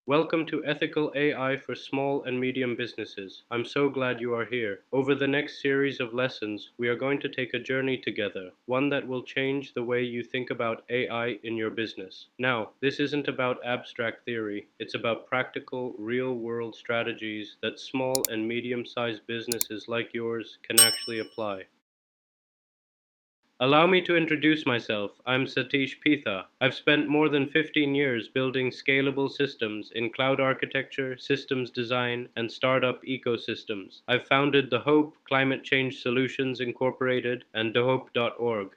Welcome to Ethical AI for Small and Medium Businesses. I'm so glad you are here. Over the next series of lessons, we are going to take a journey together, one that will change the way you think about AI in your business. Now, this isn't about abstract theory, it's about practical, real world strategies that small and medium sized businesses like yours can actually apply. Allow me to introduce myself. I'm Satish Pitha. I've spent more than 15 years building scalable systems in cloud architecture, systems design, and startup ecosystems. I've founded The Hope, Climate Change Solutions Incorporated, and thehope.org.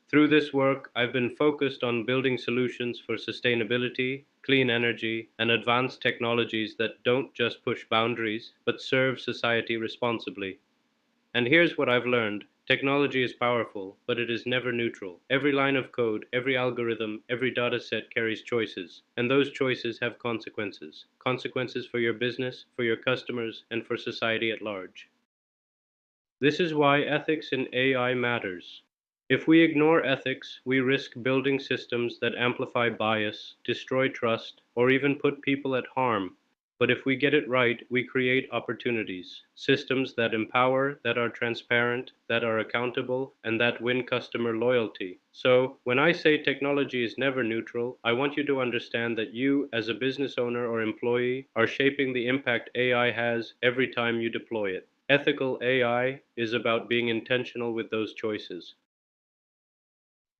Through this work, I've been focused on building solutions for sustainability, clean energy, and advanced technologies that don't just push boundaries, but serve society responsibly. And here's what I've learned. Technology is powerful, but it is never neutral. Every line of code, every algorithm, every data set carries choices, and those choices have consequences. Consequences for your business, for your customers, and for society at large. This is why ethics in AI matters. If we ignore ethics, we risk building systems that amplify bias, destroy trust, or even put people at harm. But if we get it right, we create opportunities, systems that empower, that are transparent, that are accountable, and that win customer loyalty. So, when I say technology is never neutral, I want you to understand that you, as a business owner or employee, are shaping the impact AI has every time you deploy it. Ethical AI is about being intentional with those choices.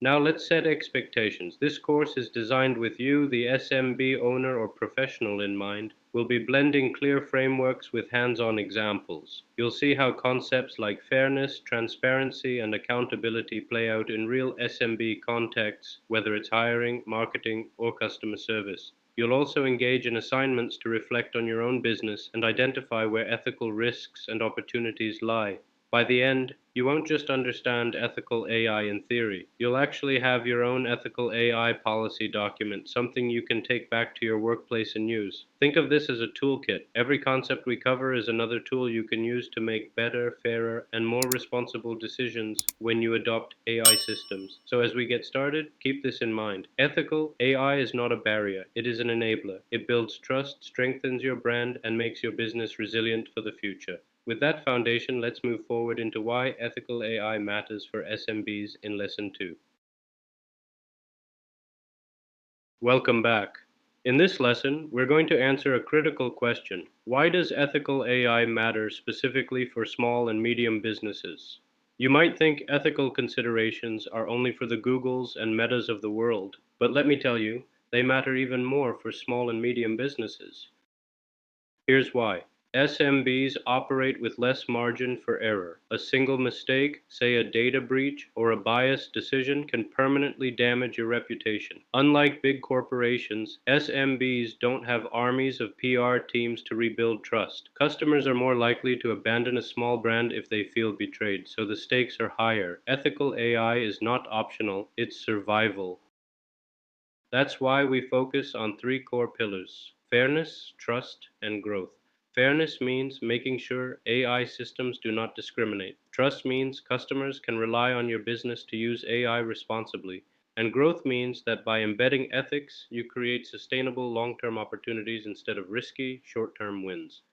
Now let's set expectations. This course is designed with you, the SMB owner or professional, in mind. We'll be blending clear frameworks with hands-on examples. You'll see how concepts like fairness, transparency, and accountability play out in real SMB contexts, whether it's hiring, marketing, or customer service. You'll also engage in assignments to reflect on your own business and identify where ethical risks and opportunities lie. By the end, you won't just understand ethical AI in theory. You'll actually have your own ethical AI policy document, something you can take back to your workplace and use. Think of this as a toolkit. Every concept we cover is another tool you can use to make better, fairer, and more responsible decisions when you adopt AI systems. So as we get started, keep this in mind. Ethical AI is not a barrier, it is an enabler. It builds trust, strengthens your brand, and makes your business resilient for the future. With that foundation, let's move forward into why ethical AI matters for SMBs in Lesson 2. Welcome back. In this lesson, we're going to answer a critical question. Why does ethical AI matter specifically for small and medium businesses? You might think ethical considerations are only for the Googles and Metas of the world, but let me tell you, they matter even more for small and medium businesses. Here's why. SMBs operate with less margin for error. A single mistake, say a data breach or a biased decision, can permanently damage your reputation. Unlike big corporations, SMBs don't have armies of PR teams to rebuild trust. Customers are more likely to abandon a small brand if they feel betrayed, so the stakes are higher. Ethical AI is not optional, it's survival. That's why we focus on three core pillars: fairness, trust, and growth. Fairness means making sure AI systems do not discriminate. Trust means customers can rely on your business to use AI responsibly. And growth means that by embedding ethics, you create sustainable long-term opportunities instead of risky short-term wins.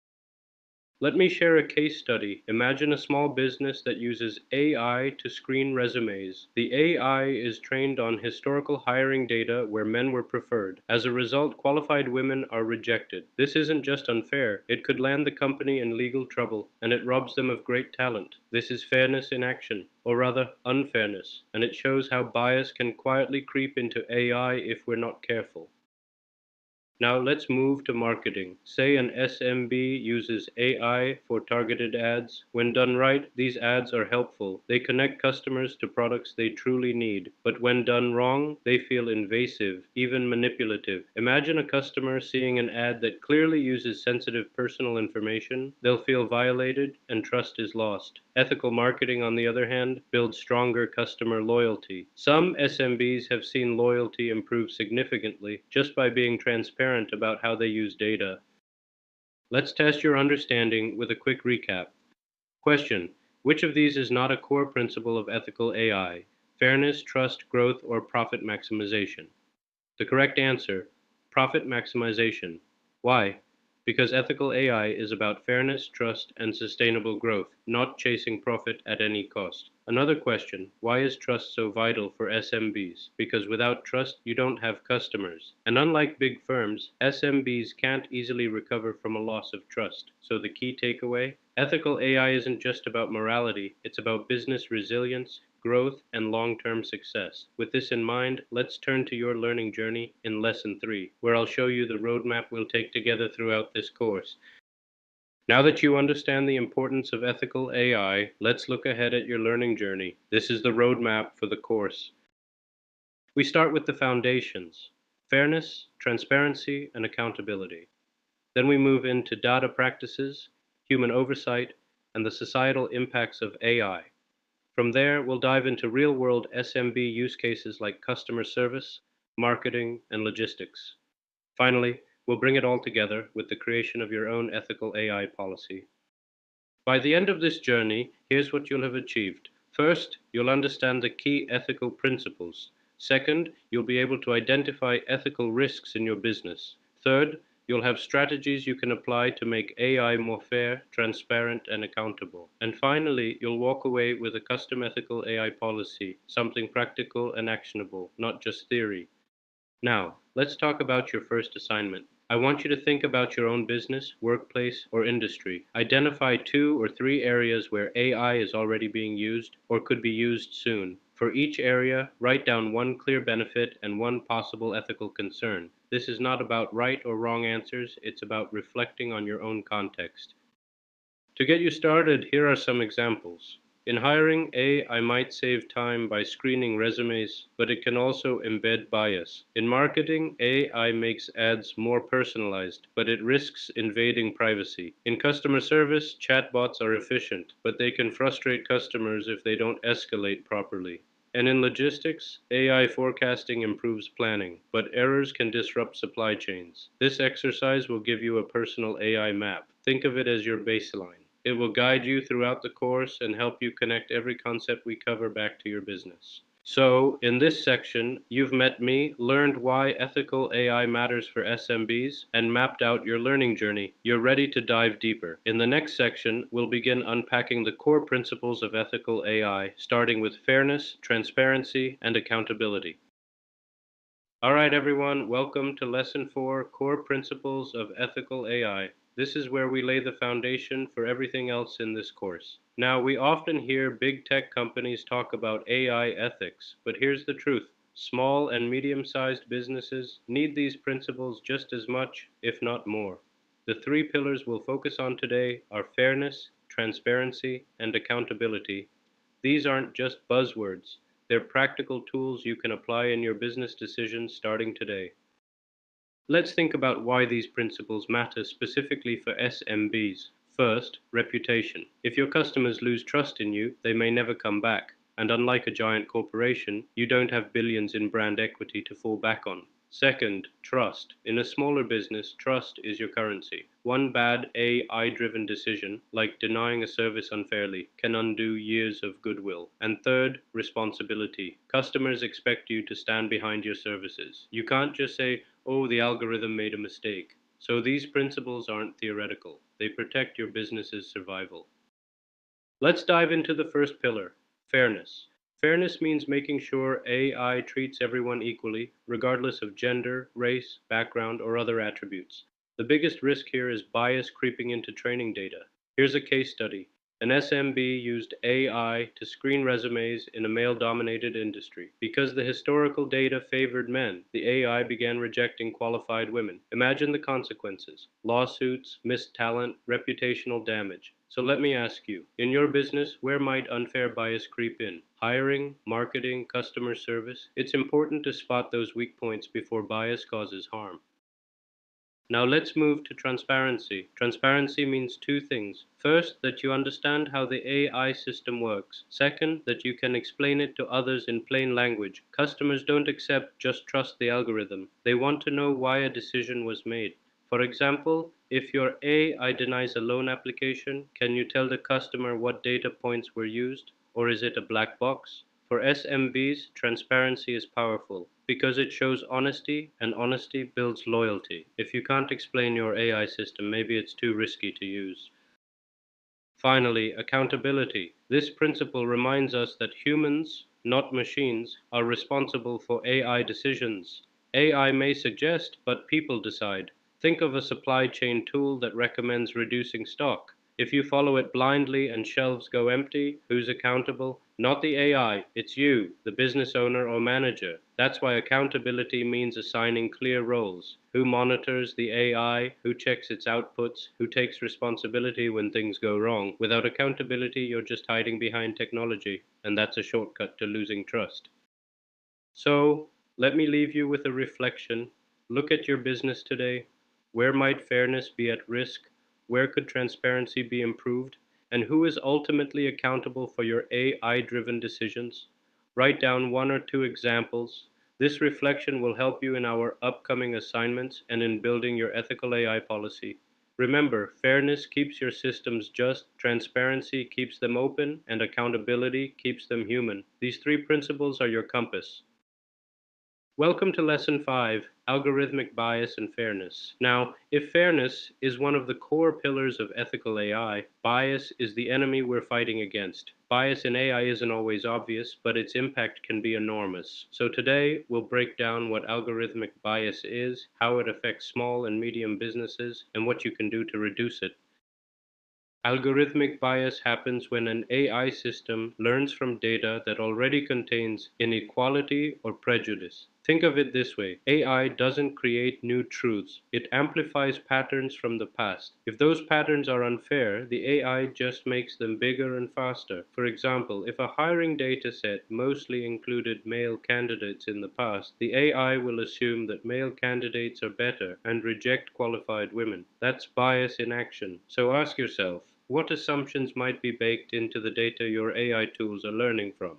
Let me share a case study. Imagine a small business that uses AI to screen resumes. The AI is trained on historical hiring data where men were preferred. As a result, qualified women are rejected. This isn't just unfair, it could land the company in legal trouble, and it robs them of great talent. This is fairness in action, or rather, unfairness, and it shows how bias can quietly creep into AI if we're not careful. Now let's move to marketing. Say an SMB uses AI for targeted ads. When done right, these ads are helpful. They connect customers to products they truly need. But when done wrong, they feel invasive, even manipulative. Imagine a customer seeing an ad that clearly uses sensitive personal information. They'll feel violated and trust is lost. Ethical marketing, on the other hand, builds stronger customer loyalty. Some SMBs have seen loyalty improve significantly just by being transparent about how they use data. Let's test your understanding with a quick recap. Question: which of these is not a core principle of ethical AI? Fairness, trust, growth, or profit maximization? The correct answer: profit maximization. Why? Because ethical AI is about fairness, trust, and sustainable growth, not chasing profit at any cost. Another question, why is trust so vital for SMBs? Because without trust, you don't have customers. And unlike big firms, SMBs can't easily recover from a loss of trust. So the key takeaway, ethical AI isn't just about morality, it's about business resilience, growth, and long-term success. With this in mind, let's turn to your learning journey in Lesson 3, where I'll show you the roadmap we'll take together throughout this course. Now that you understand the importance of ethical AI, let's look ahead at your learning journey. This is the roadmap for the course. We start with the foundations: fairness, transparency, and accountability. Then we move into data practices, human oversight, and the societal impacts of AI. From there, we'll dive into real-world SMB use cases like customer service, marketing, and logistics. Finally, we'll bring it all together with the creation of your own ethical AI policy. By the end of this journey, here's what you'll have achieved. First, you'll understand the key ethical principles. Second, you'll be able to identify ethical risks in your business. Third, you'll have strategies you can apply to make AI more fair, transparent, and accountable. And finally, you'll walk away with a custom ethical AI policy, something practical and actionable, not just theory. Now, let's talk about your first assignment. I want you to think about your own business, workplace, or industry. Identify 2 or 3 areas where AI is already being used or could be used soon. For each area, write down one clear benefit and one possible ethical concern. This is not about right or wrong answers, it's about reflecting on your own context. To get you started, here are some examples. In hiring, AI might save time by screening resumes, but it can also embed bias. In marketing, AI makes ads more personalized, but it risks invading privacy. In customer service, chatbots are efficient, but they can frustrate customers if they don't escalate properly. And in logistics, AI forecasting improves planning, but errors can disrupt supply chains. This exercise will give you a personal AI map. Think of it as your baseline. It will guide you throughout the course and help you connect every concept we cover back to your business. So, in this section, you've met me, learned why ethical AI matters for SMBs, and mapped out your learning journey. You're ready to dive deeper. In the next section, we'll begin unpacking the core principles of ethical AI, starting with fairness, transparency, and accountability. All right, everyone, welcome to Lesson 4, Core Principles of Ethical AI. This is where we lay the foundation for everything else in this course. Now, we often hear big tech companies talk about AI ethics, but here's the truth. Small and medium-sized businesses need these principles just as much, if not more. The 3 pillars we'll focus on today are fairness, transparency, and accountability. These aren't just buzzwords. They're practical tools you can apply in your business decisions starting today. Let's think about why these principles matter specifically for SMBs. First, reputation. If your customers lose trust in you, they may never come back. And unlike a giant corporation, you don't have billions in brand equity to fall back on. Second, trust. In a smaller business, trust is your currency. One bad AI-driven decision, like denying a service unfairly, can undo years of goodwill. And third, responsibility. Customers expect you to stand behind your services. You can't just say, "Oh, the algorithm made a mistake." So these principles aren't theoretical. They protect your business's survival. Let's dive into the first pillar, fairness. Fairness means making sure AI treats everyone equally, regardless of gender, race, background, or other attributes. The biggest risk here is bias creeping into training data. Here's a case study. An SMB used AI to screen resumes in a male-dominated industry. Because the historical data favored men, the AI began rejecting qualified women. Imagine the consequences: lawsuits, missed talent, reputational damage. So let me ask you, in your business, where might unfair bias creep in? Hiring, marketing, customer service? It's important to spot those weak points before bias causes harm. Now let's move to transparency. Transparency means 2 things. First, that you understand how the AI system works. Second, that you can explain it to others in plain language. Customers don't accept just trust the algorithm. They want to know why a decision was made. For example, if your AI denies a loan application, can you tell the customer what data points were used? Or is it a black box? For SMBs, transparency is powerful because it shows honesty, and honesty builds loyalty. If you can't explain your AI system, maybe it's too risky to use. Finally, accountability. This principle reminds us that humans, not machines, are responsible for AI decisions. AI may suggest, but people decide. Think of a supply chain tool that recommends reducing stock. If you follow it blindly and shelves go empty, who's accountable? Not the AI, it's you, the business owner or manager. That's why accountability means assigning clear roles. Who monitors the AI, who checks its outputs, who takes responsibility when things go wrong. Without accountability, you're just hiding behind technology, and that's a shortcut to losing trust. So, let me leave you with a reflection. Look at your business today. Where might fairness be at risk? Where could transparency be improved? And who is ultimately accountable for your AI driven decisions? Write down one or two examples. This reflection will help you in our upcoming assignments and in building your ethical AI policy. Remember, fairness keeps your systems just, transparency keeps them open, and accountability keeps them human. These three principles are your compass. Welcome to Lesson 5, Algorithmic Bias and Fairness. Now, if fairness is one of the core pillars of ethical AI, bias is the enemy we're fighting against. Bias in AI isn't always obvious, but its impact can be enormous. So today, we'll break down what algorithmic bias is, how it affects small and medium businesses, and what you can do to reduce it. Algorithmic bias happens when an AI system learns from data that already contains inequality or prejudice. Think of it this way: AI doesn't create new truths, it amplifies patterns from the past. If those patterns are unfair, the AI just makes them bigger and faster. For example, if a hiring data set mostly included male candidates in the past, the AI will assume that male candidates are better and reject qualified women. That's bias in action. So ask yourself, what assumptions might be baked into the data your AI tools are learning from?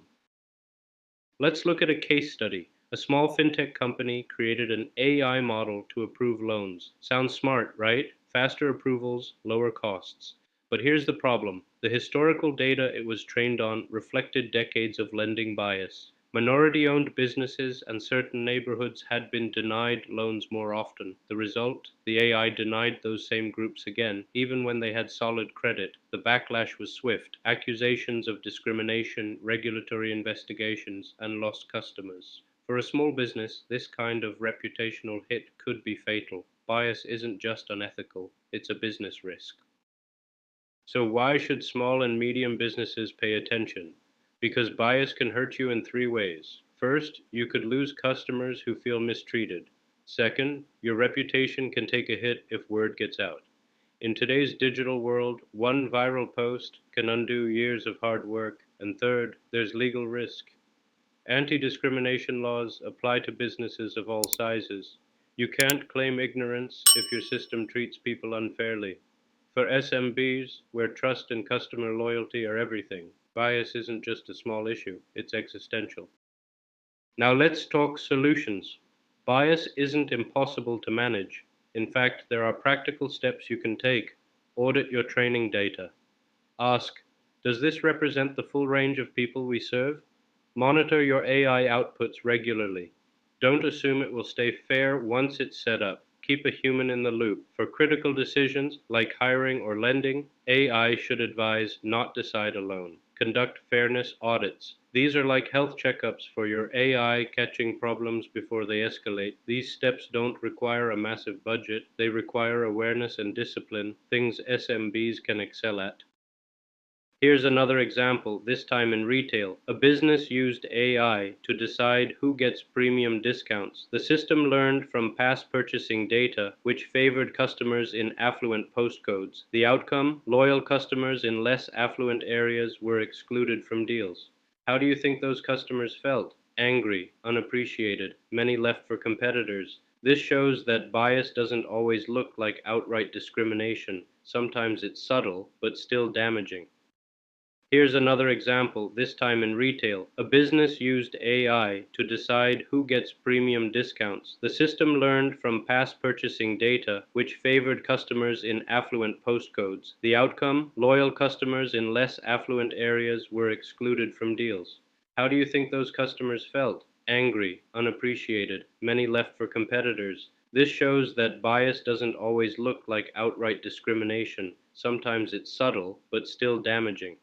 Let's look at a case study. A small fintech company created an AI model to approve loans. Sounds smart, right? Faster approvals, lower costs. But here's the problem: the historical data it was trained on reflected decades of lending bias. Minority owned businesses and certain neighborhoods had been denied loans more often. The result? The AI denied those same groups again, even when they had solid credit. The backlash was swift: accusations of discrimination, regulatory investigations, and lost customers. For a small business, this kind of reputational hit could be fatal. Bias isn't just unethical, it's a business risk. So, why should small and medium businesses pay attention? Because bias can hurt you in three ways. First, you could lose customers who feel mistreated. Second, your reputation can take a hit if word gets out. In today's digital world, one viral post can undo years of hard work. And third, there's legal risk. Anti discrimination laws apply to businesses of all sizes. You can't claim ignorance if your system treats people unfairly. For SMBs, where trust and customer loyalty are everything, bias isn't just a small issue, it's existential. Now let's talk solutions. Bias isn't impossible to manage. In fact, there are practical steps you can take. Audit your training data. Ask, does this represent the full range of people we serve? Monitor your AI outputs regularly. Don't assume it will stay fair once it's set up. Keep a human in the loop. For critical decisions like hiring or lending, AI should advise, not decide alone. Conduct fairness audits. These are like health checkups for your AI, catching problems before they escalate. These steps don't require a massive budget, they require awareness and discipline, things SMBs can excel at. Here's another example, this time in retail. A business used AI to decide who gets premium discounts. The system learned from past purchasing data, which favored customers in affluent postcodes. The outcome? Loyal customers in less affluent areas were excluded from deals. How do you think those customers felt? Angry, unappreciated. Many left for competitors. This shows that bias doesn't always look like outright discrimination. Sometimes it's subtle, but still damaging. Here's another example, this time in retail. A business used AI to decide who gets premium discounts. The system learned from past purchasing data, which favored customers in affluent postcodes. The outcome? Loyal customers in less affluent areas were excluded from deals. How do you think those customers felt? Angry, unappreciated, many left for competitors. This shows that bias doesn't always look like outright discrimination. Sometimes it's subtle, but still damaging.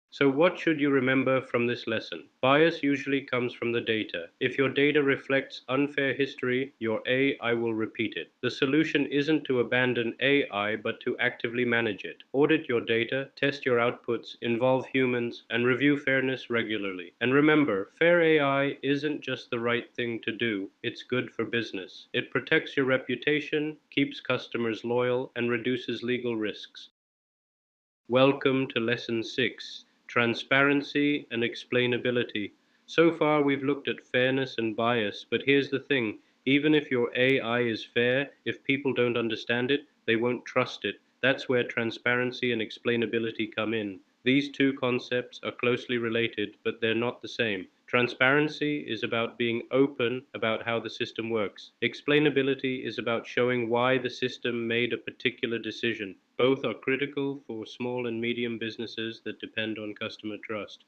So, what should you remember from this lesson? Bias usually comes from the data. If your data reflects unfair history, your AI will repeat it. The solution isn't to abandon AI, but to actively manage it. Audit your data, test your outputs, involve humans, and review fairness regularly. And remember, fair AI isn't just the right thing to do, it's good for business. It protects your reputation, keeps customers loyal, and reduces legal risks. Welcome to Lesson 6, Transparency and Explainability. So far, we've looked at fairness and bias, but here's the thing. Even if your AI is fair, if people don't understand it, they won't trust it. That's where transparency and explainability come in. These two concepts are closely related, but they're not the same. Transparency is about being open about how the system works. Explainability is about showing why the system made a particular decision. Both are critical for small and medium businesses that depend on customer trust.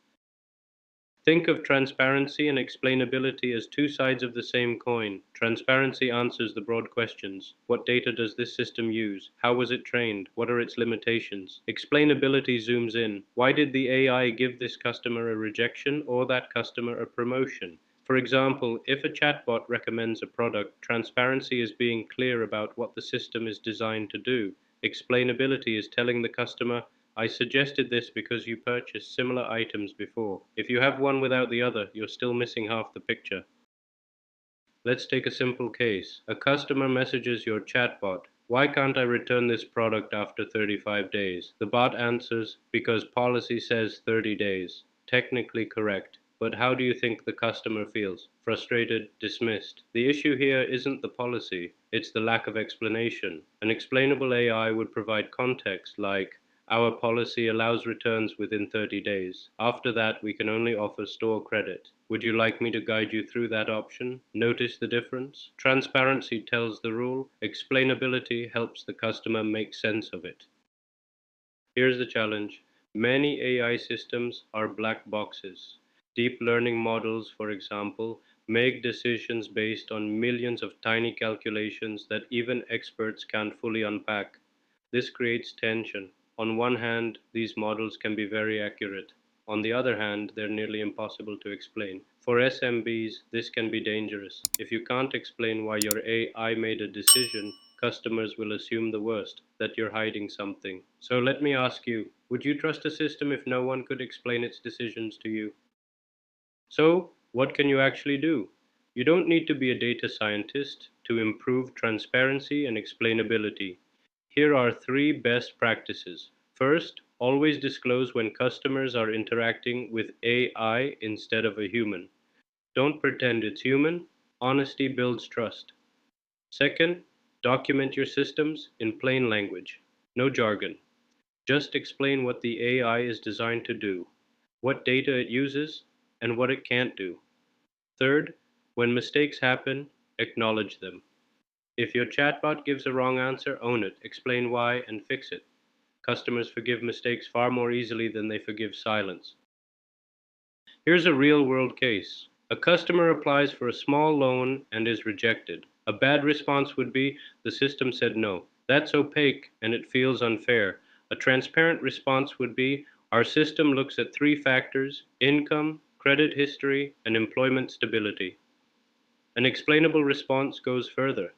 Think of transparency and explainability as two sides of the same coin. Transparency answers the broad questions. What data does this system use? How was it trained? What are its limitations? Explainability zooms in. Why did the AI give this customer a rejection or that customer a promotion? For example, if a chatbot recommends a product, transparency is being clear about what the system is designed to do. Explainability is telling the customer, I suggested this because you purchased similar items before. If you have one without the other, you're still missing half the picture. Let's take a simple case. A customer messages your chatbot, why can't I return this product after 35 days? The bot answers, because policy says 30 days. Technically correct. But how do you think the customer feels? Frustrated, dismissed. The issue here isn't the policy, it's the lack of explanation. An explainable AI would provide context like, our policy allows returns within 30 days. After that, we can only offer store credit. Would you like me to guide you through that option? Notice the difference? Transparency tells the rule, explainability helps the customer make sense of it. Here's the challenge. Many AI systems are black boxes. Deep learning models, for example, make decisions based on millions of tiny calculations that even experts can't fully unpack. This creates tension. On one hand, these models can be very accurate. On the other hand, they're nearly impossible to explain. For SMBs, this can be dangerous. If you can't explain why your AI made a decision, customers will assume the worst, that you're hiding something. So let me ask you, would you trust a system if no one could explain its decisions to you? So, what can you actually do? You don't need to be a data scientist to improve transparency and explainability. Here are three best practices. First, always disclose when customers are interacting with AI instead of a human. Don't pretend it's human. Honesty builds trust. Second, document your systems in plain language. No jargon. Just explain what the AI is designed to do, what data it uses, and what it can't do. Third, when mistakes happen, acknowledge them. If your chatbot gives a wrong answer, own it, explain why, and fix it. Customers forgive mistakes far more easily than they forgive silence. Here's a real world case. A customer applies for a small loan and is rejected. A bad response would be, the system said no. That's opaque and it feels unfair. A transparent response would be, our system looks at three factors: income, credit history, and employment stability. An explainable response goes further.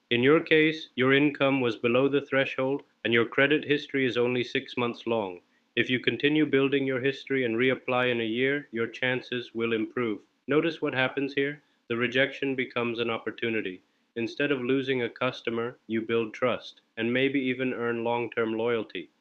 In your case, your income was below the threshold and your credit history is only 6 months long. If you continue building your history and reapply in a year, your chances will improve. Notice what happens here? The rejection becomes an opportunity. Instead of losing a customer, you build trust and maybe even earn long-term loyalty.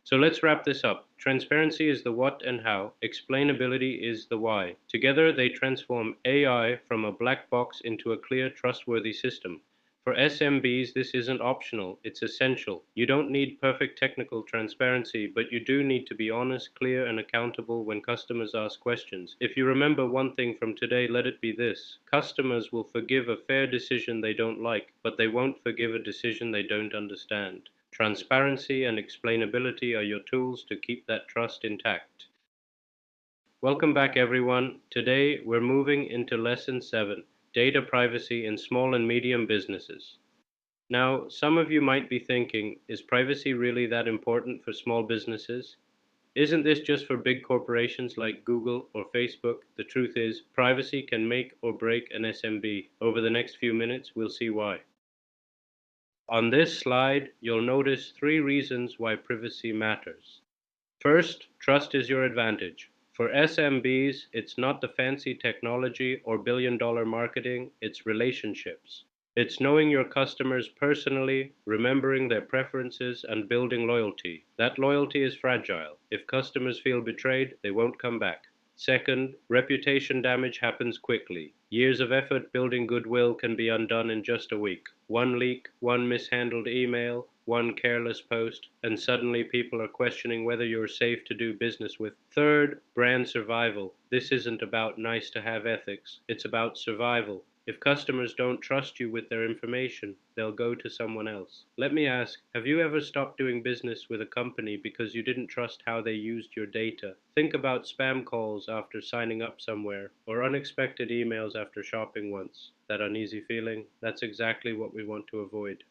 So let's wrap this up. Transparency is the what and how, explainability is the why. Together they transform AI from a black box into a clear, trustworthy system. For SMBs, this isn't optional, it's essential. You don't need perfect technical transparency, but you do need to be honest, clear, and accountable when customers ask questions. If you remember one thing from today, let it be this. Customers will forgive a fair decision they don't like, but they won't forgive a decision they don't understand. Transparency and explainability are your tools to keep that trust intact. Welcome back, everyone. Today we're moving into Lesson 7, Data Privacy in Small and Medium Businesses. Now, some of you might be thinking, is privacy really that important for small businesses? Isn't this just for big corporations like Google or Facebook? The truth is, privacy can make or break an SMB. Over the next few minutes, we'll see why. On this slide, you'll notice three reasons why privacy matters. First, trust is your advantage. For SMBs, it's not the fancy technology or billion-dollar marketing, it's relationships. It's knowing your customers personally, remembering their preferences, and building loyalty. That loyalty is fragile. If customers feel betrayed, they won't come back. Second, reputation damage happens quickly. Years of effort building goodwill can be undone in just a week. One leak, one mishandled email, one careless post, and suddenly people are questioning whether you're safe to do business with. Third, brand survival. This isn't about nice to have ethics, it's about survival. If customers don't trust you with their information, they'll go to someone else. Let me ask, have you ever stopped doing business with a company because you didn't trust how they used your data? Think about spam calls after signing up somewhere, or unexpected emails after shopping once. That uneasy feeling? That's exactly what we want to avoid.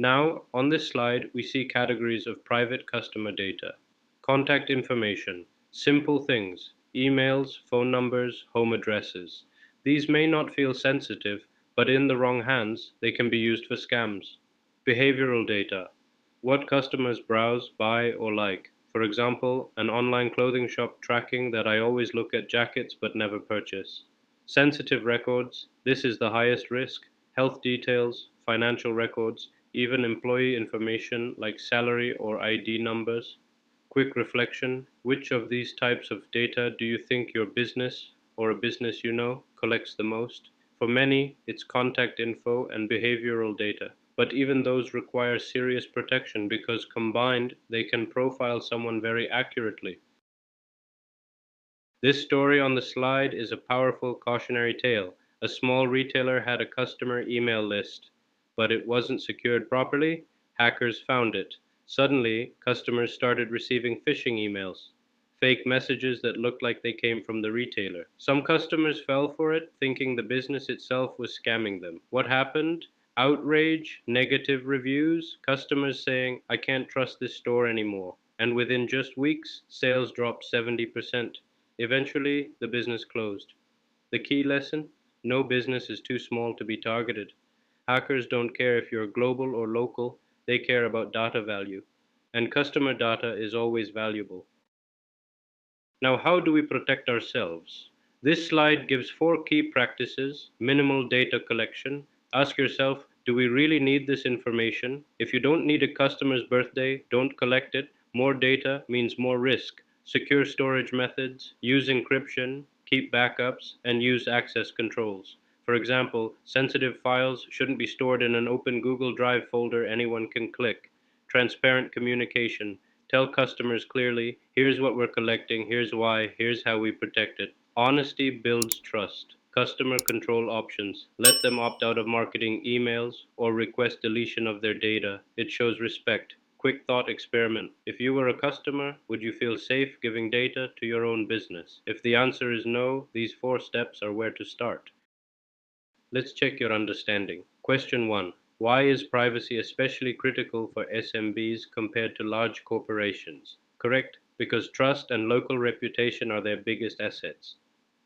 Now, on this slide, we see categories of private customer data. Contact information, simple things, emails, phone numbers, home addresses. These may not feel sensitive, but in the wrong hands, they can be used for scams. Behavioral data, what customers browse, buy, or like. For example, an online clothing shop tracking that I always look at jackets but never purchase. Sensitive records, this is the highest risk. Health details, financial records, even employee information like salary or ID numbers. Quick reflection, which of these types of data do you think your business or a business you know collects the most? For many, it's contact info and behavioral data, but even those require serious protection because combined they can profile someone very accurately. This story on the slide is a powerful cautionary tale. A small retailer had a customer email list, but it wasn't secured properly. Hackers found it. Suddenly, customers started receiving phishing emails, fake messages that looked like they came from the retailer. Some customers fell for it, thinking the business itself was scamming them. What happened? Outrage, negative reviews, customers saying, I can't trust this store anymore. And within just weeks, sales dropped 70%. Eventually, the business closed. The key lesson? No business is too small to be targeted. Hackers don't care if you're global or local, they care about data value. And customer data is always valuable. Now, how do we protect ourselves? This slide gives four key practices: minimal data collection. Ask yourself, do we really need this information? If you don't need a customer's birthday, don't collect it. More data means more risk. Secure storage methods, use encryption, keep backups, and use access controls. For example, sensitive files shouldn't be stored in an open Google Drive folder anyone can click. Transparent communication. Tell customers clearly, here's what we're collecting, here's why, here's how we protect it. Honesty builds trust. Customer control options. Let them opt out of marketing emails or request deletion of their data. It shows respect. Quick thought experiment. If you were a customer, would you feel safe giving data to your own business? If the answer is no, these four steps are where to start. Let's check your understanding. Question 1. Why is privacy especially critical for SMBs compared to large corporations? Correct, because trust and local reputation are their biggest assets.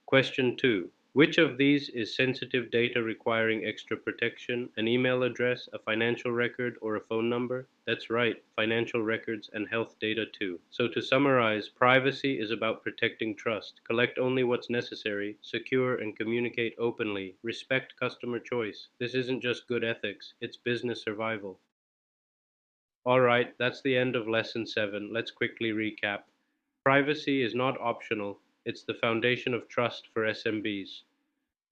Question 2. Which of these is sensitive data requiring extra protection? An email address, a financial record, or a phone number? That's right, financial records and health data too. So to summarize, privacy is about protecting trust. Collect only what's necessary, secure and communicate openly, respect customer choice. This isn't just good ethics, it's business survival. Alright, that's the end of lesson 7. Let's quickly recap. Privacy is not optional, it's the foundation of trust for SMBs.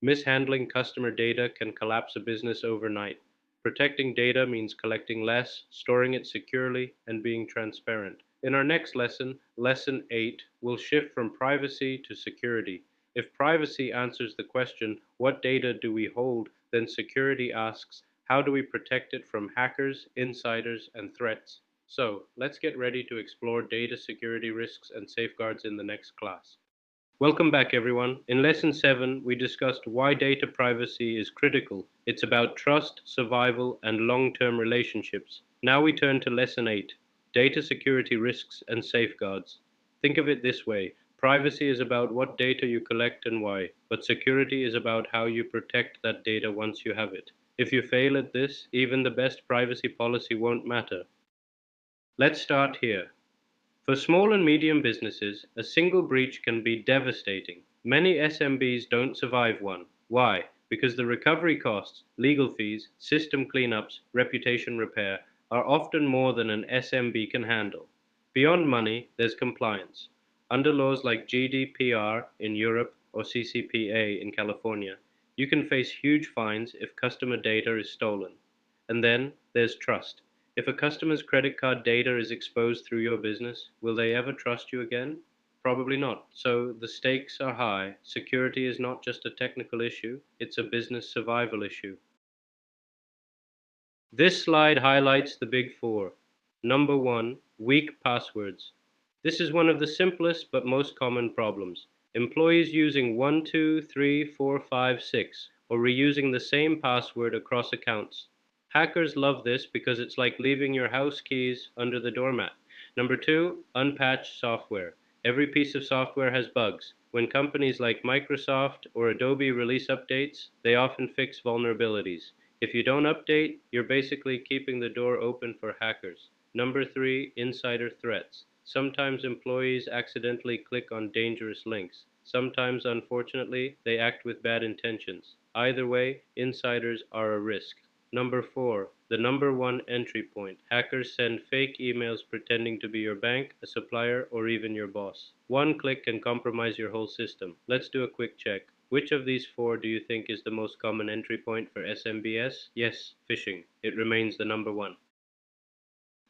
Mishandling customer data can collapse a business overnight. Protecting data means collecting less, storing it securely, and being transparent. In our next lesson, Lesson 8, we'll shift from privacy to security. If privacy answers the question, what data do we hold, then security asks, how do we protect it from hackers, insiders, and threats? So, let's get ready to explore data security risks and safeguards in the next class. Welcome back, everyone. In Lesson 7, we discussed why data privacy is critical. It's about trust, survival, and long term relationships. Now we turn to Lesson 8, data security risks and safeguards. Think of it this way: privacy is about what data you collect and why, but security is about how you protect that data once you have it. If you fail at this, even the best privacy policy won't matter. Let's start here. For small and medium businesses, a single breach can be devastating. Many SMBs don't survive one. Why? Because the recovery costs, legal fees, system cleanups, reputation repair are often more than an SMB can handle. Beyond money, there's compliance. Under laws like GDPR in Europe or CCPA in California, you can face huge fines if customer data is stolen. And then there's trust. If a customer's credit card data is exposed through your business, will they ever trust you again? Probably not. So the stakes are high. Security is not just a technical issue, it's a business survival issue. This slide highlights the big four. Number one, weak passwords. This is one of the simplest but most common problems. Employees using 1, 2, 3, 4, 5, 6, or reusing the same password across accounts. Hackers love this because it's like leaving your house keys under the doormat. Number two, unpatched software. Every piece of software has bugs. When companies like Microsoft or Adobe release updates, they often fix vulnerabilities. If you don't update, you're basically keeping the door open for hackers. Number three, insider threats. Sometimes employees accidentally click on dangerous links. Sometimes, unfortunately, they act with bad intentions. Either way, insiders are a risk. Number four, the number one entry point. Hackers send fake emails pretending to be your bank, a supplier, or even your boss. One click can compromise your whole system. Let's do a quick check. Which of these four do you think is the most common entry point for SMBS? Yes, phishing. It remains the number one.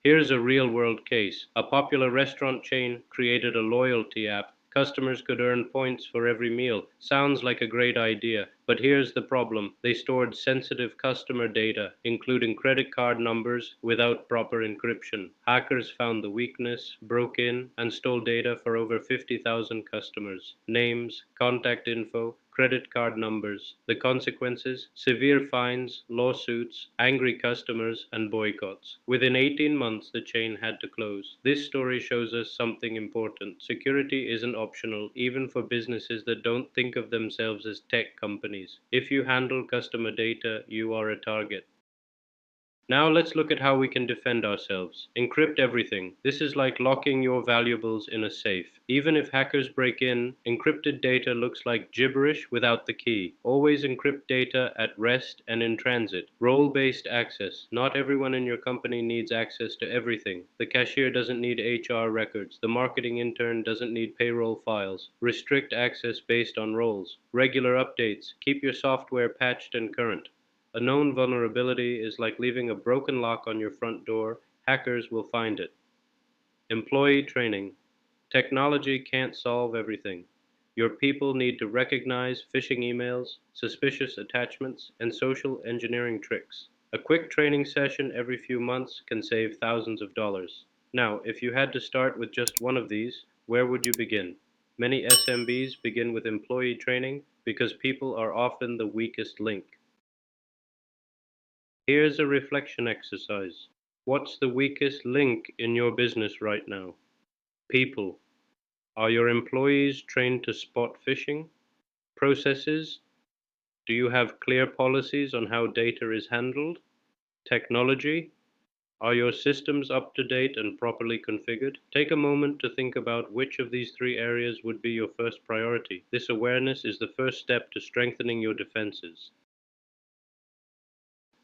Here's a real world case. A popular restaurant chain created a loyalty app. Customers could earn points for every meal. Sounds like a great idea, but here's the problem. They stored sensitive customer data, including credit card numbers, without proper encryption. Hackers found the weakness, broke in, and stole data for over 50,000 customers. Names, contact info, credit card numbers. The consequences: severe fines, lawsuits, angry customers, and boycotts. Within 18 months, the chain had to close. This story shows us something important. Security isn't optional, even for businesses that don't think of themselves as tech companies. If you handle customer data, you are a target. Now let's look at how we can defend ourselves. Encrypt everything. This is like locking your valuables in a safe. Even if hackers break in, encrypted data looks like gibberish without the key. Always encrypt data at rest and in transit. Role-based access. Not everyone in your company needs access to everything. The cashier doesn't need HR records. The marketing intern doesn't need payroll files. Restrict access based on roles. Regular updates. Keep your software patched and current. A known vulnerability is like leaving a broken lock on your front door. Hackers will find it. Employee training. Technology can't solve everything. Your people need to recognize phishing emails, suspicious attachments, and social engineering tricks. A quick training session every few months can save thousands of dollars. Now, if you had to start with just one of these, where would you begin? Many SMBs begin with employee training because people are often the weakest link. Here's a reflection exercise. What's the weakest link in your business right now? People. Are your employees trained to spot phishing? Processes. Do you have clear policies on how data is handled? Technology. Are your systems up to date and properly configured? Take a moment to think about which of these three areas would be your first priority. This awareness is the first step to strengthening your defenses.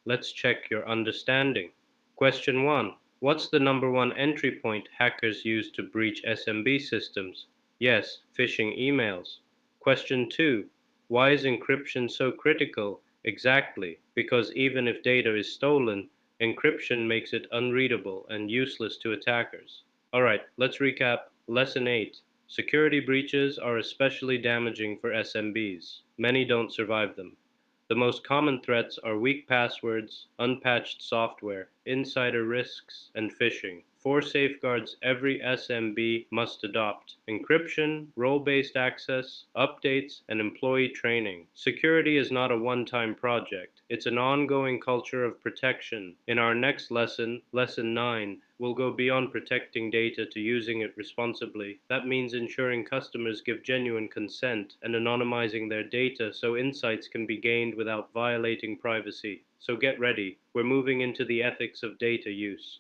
Let's check your understanding. Question 1. What's the number one entry point hackers use to breach SMB systems? Yes, phishing emails. Question 2. Why is encryption so critical? Exactly, because even if data is stolen, encryption makes it unreadable and useless to attackers. Alright, let's recap. Lesson 8. Security breaches are especially damaging for SMBs. Many don't survive them. The most common threats are weak passwords, unpatched software, insider risks, and phishing. Four safeguards every SMB must adopt: encryption, role based access, updates, and employee training. Security is not a one time project, it's an ongoing culture of protection. In our next lesson, Lesson 9, we'll go beyond protecting data to using it responsibly. That means ensuring customers give genuine consent and anonymizing their data so insights can be gained without violating privacy. So get ready, we're moving into the ethics of data use.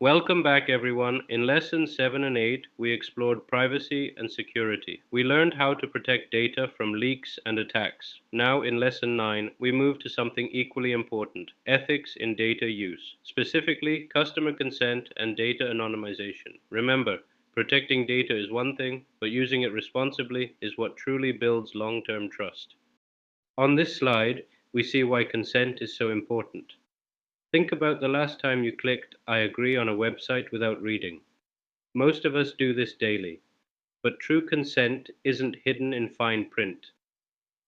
Welcome back, everyone. In lessons 7 and 8, we explored privacy and security. We learned how to protect data from leaks and attacks. Now, in lesson 9, we move to something equally important: ethics in data use, specifically customer consent and data anonymization. Remember, protecting data is one thing, but using it responsibly is what truly builds long term trust. On this slide, we see why consent is so important. Think about the last time you clicked "I agree" on a website without reading. Most of us do this daily, but true consent isn't hidden in fine print.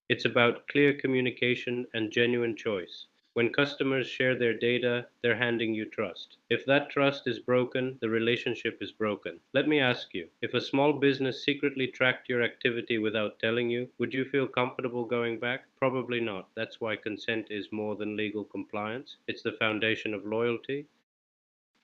It's about clear communication and genuine choice. When customers share their data, they're handing you trust. If that trust is broken, the relationship is broken. Let me ask you, if a small business secretly tracked your activity without telling you, would you feel comfortable going back? Probably not. That's why consent is more than legal compliance. It's the foundation of loyalty.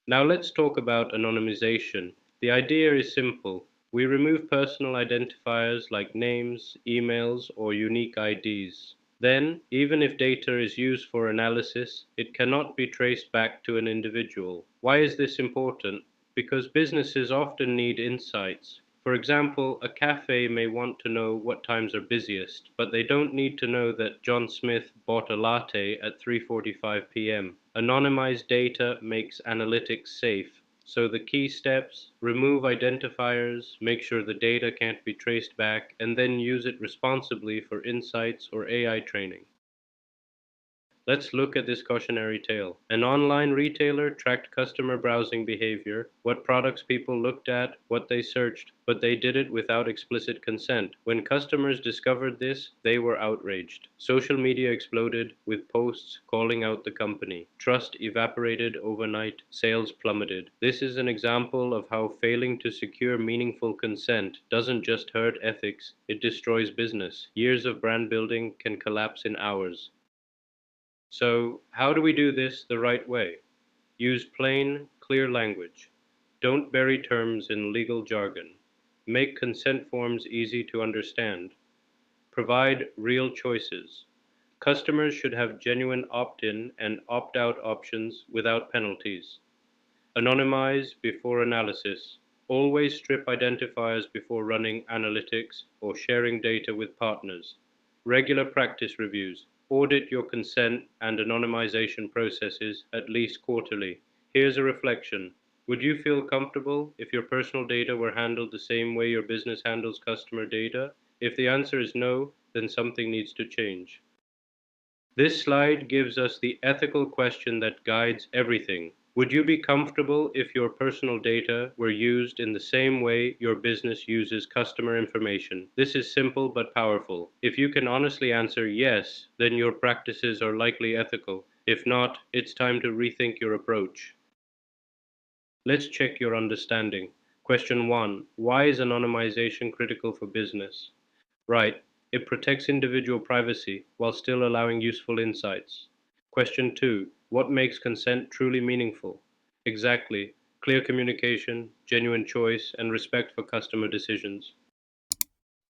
Now let's talk about anonymization. The idea is simple. We remove personal identifiers like names, emails, or unique IDs. Then, even if data is used for analysis, it cannot be traced back to an individual. Why is this important? Because businesses often need insights. For example, a cafe may want to know what times are busiest, but they don't need to know that John Smith bought a latte at 3:45 p.m. Anonymized data makes analytics safe. So the key steps: remove identifiers, make sure the data can't be traced back, and then use it responsibly for insights or AI training. Let's look at this cautionary tale. An online retailer tracked customer browsing behavior, what products people looked at, what they searched, but they did it without explicit consent. When customers discovered this, they were outraged. Social media exploded with posts calling out the company. Trust evaporated overnight, sales plummeted. This is an example of how failing to secure meaningful consent doesn't just hurt ethics, it destroys business. Years of brand building can collapse in hours. So, how do we do this the right way? Use plain, clear language. Don't bury terms in legal jargon. Make consent forms easy to understand. Provide real choices. Customers should have genuine opt in and opt out options without penalties. Anonymize before analysis. Always strip identifiers before running analytics or sharing data with partners. Regular practice reviews. Audit your consent and anonymization processes at least quarterly. Here's a reflection. Would you feel comfortable if your personal data were handled the same way your business handles customer data? If the answer is no, then something needs to change. This slide gives us the ethical question that guides everything. Would you be comfortable if your personal data were used in the same way your business uses customer information? This is simple but powerful. If you can honestly answer yes, then your practices are likely ethical. If not, it's time to rethink your approach. Let's check your understanding. Question 1. Why is anonymization critical for business? Right, it protects individual privacy while still allowing useful insights. Question 2. What makes consent truly meaningful? Exactly, clear communication, genuine choice, and respect for customer decisions.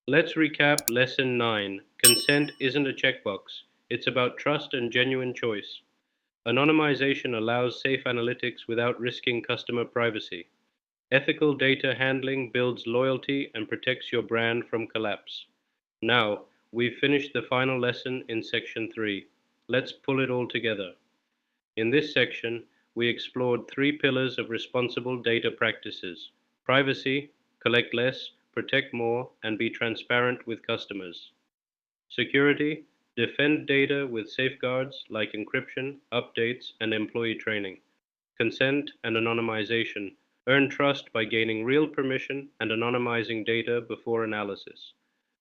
Let's recap Lesson 9. Consent isn't a checkbox, it's about trust and genuine choice. Anonymization allows safe analytics without risking customer privacy. Ethical data handling builds loyalty and protects your brand from collapse. Now, we've finished the final lesson in section 3. Let's pull it all together. In this section, we explored three pillars of responsible data practices: privacy, collect less, protect more, and be transparent with customers; security, defend data with safeguards like encryption, updates, and employee training; consent and anonymization, earn trust by gaining real permission and anonymizing data before analysis.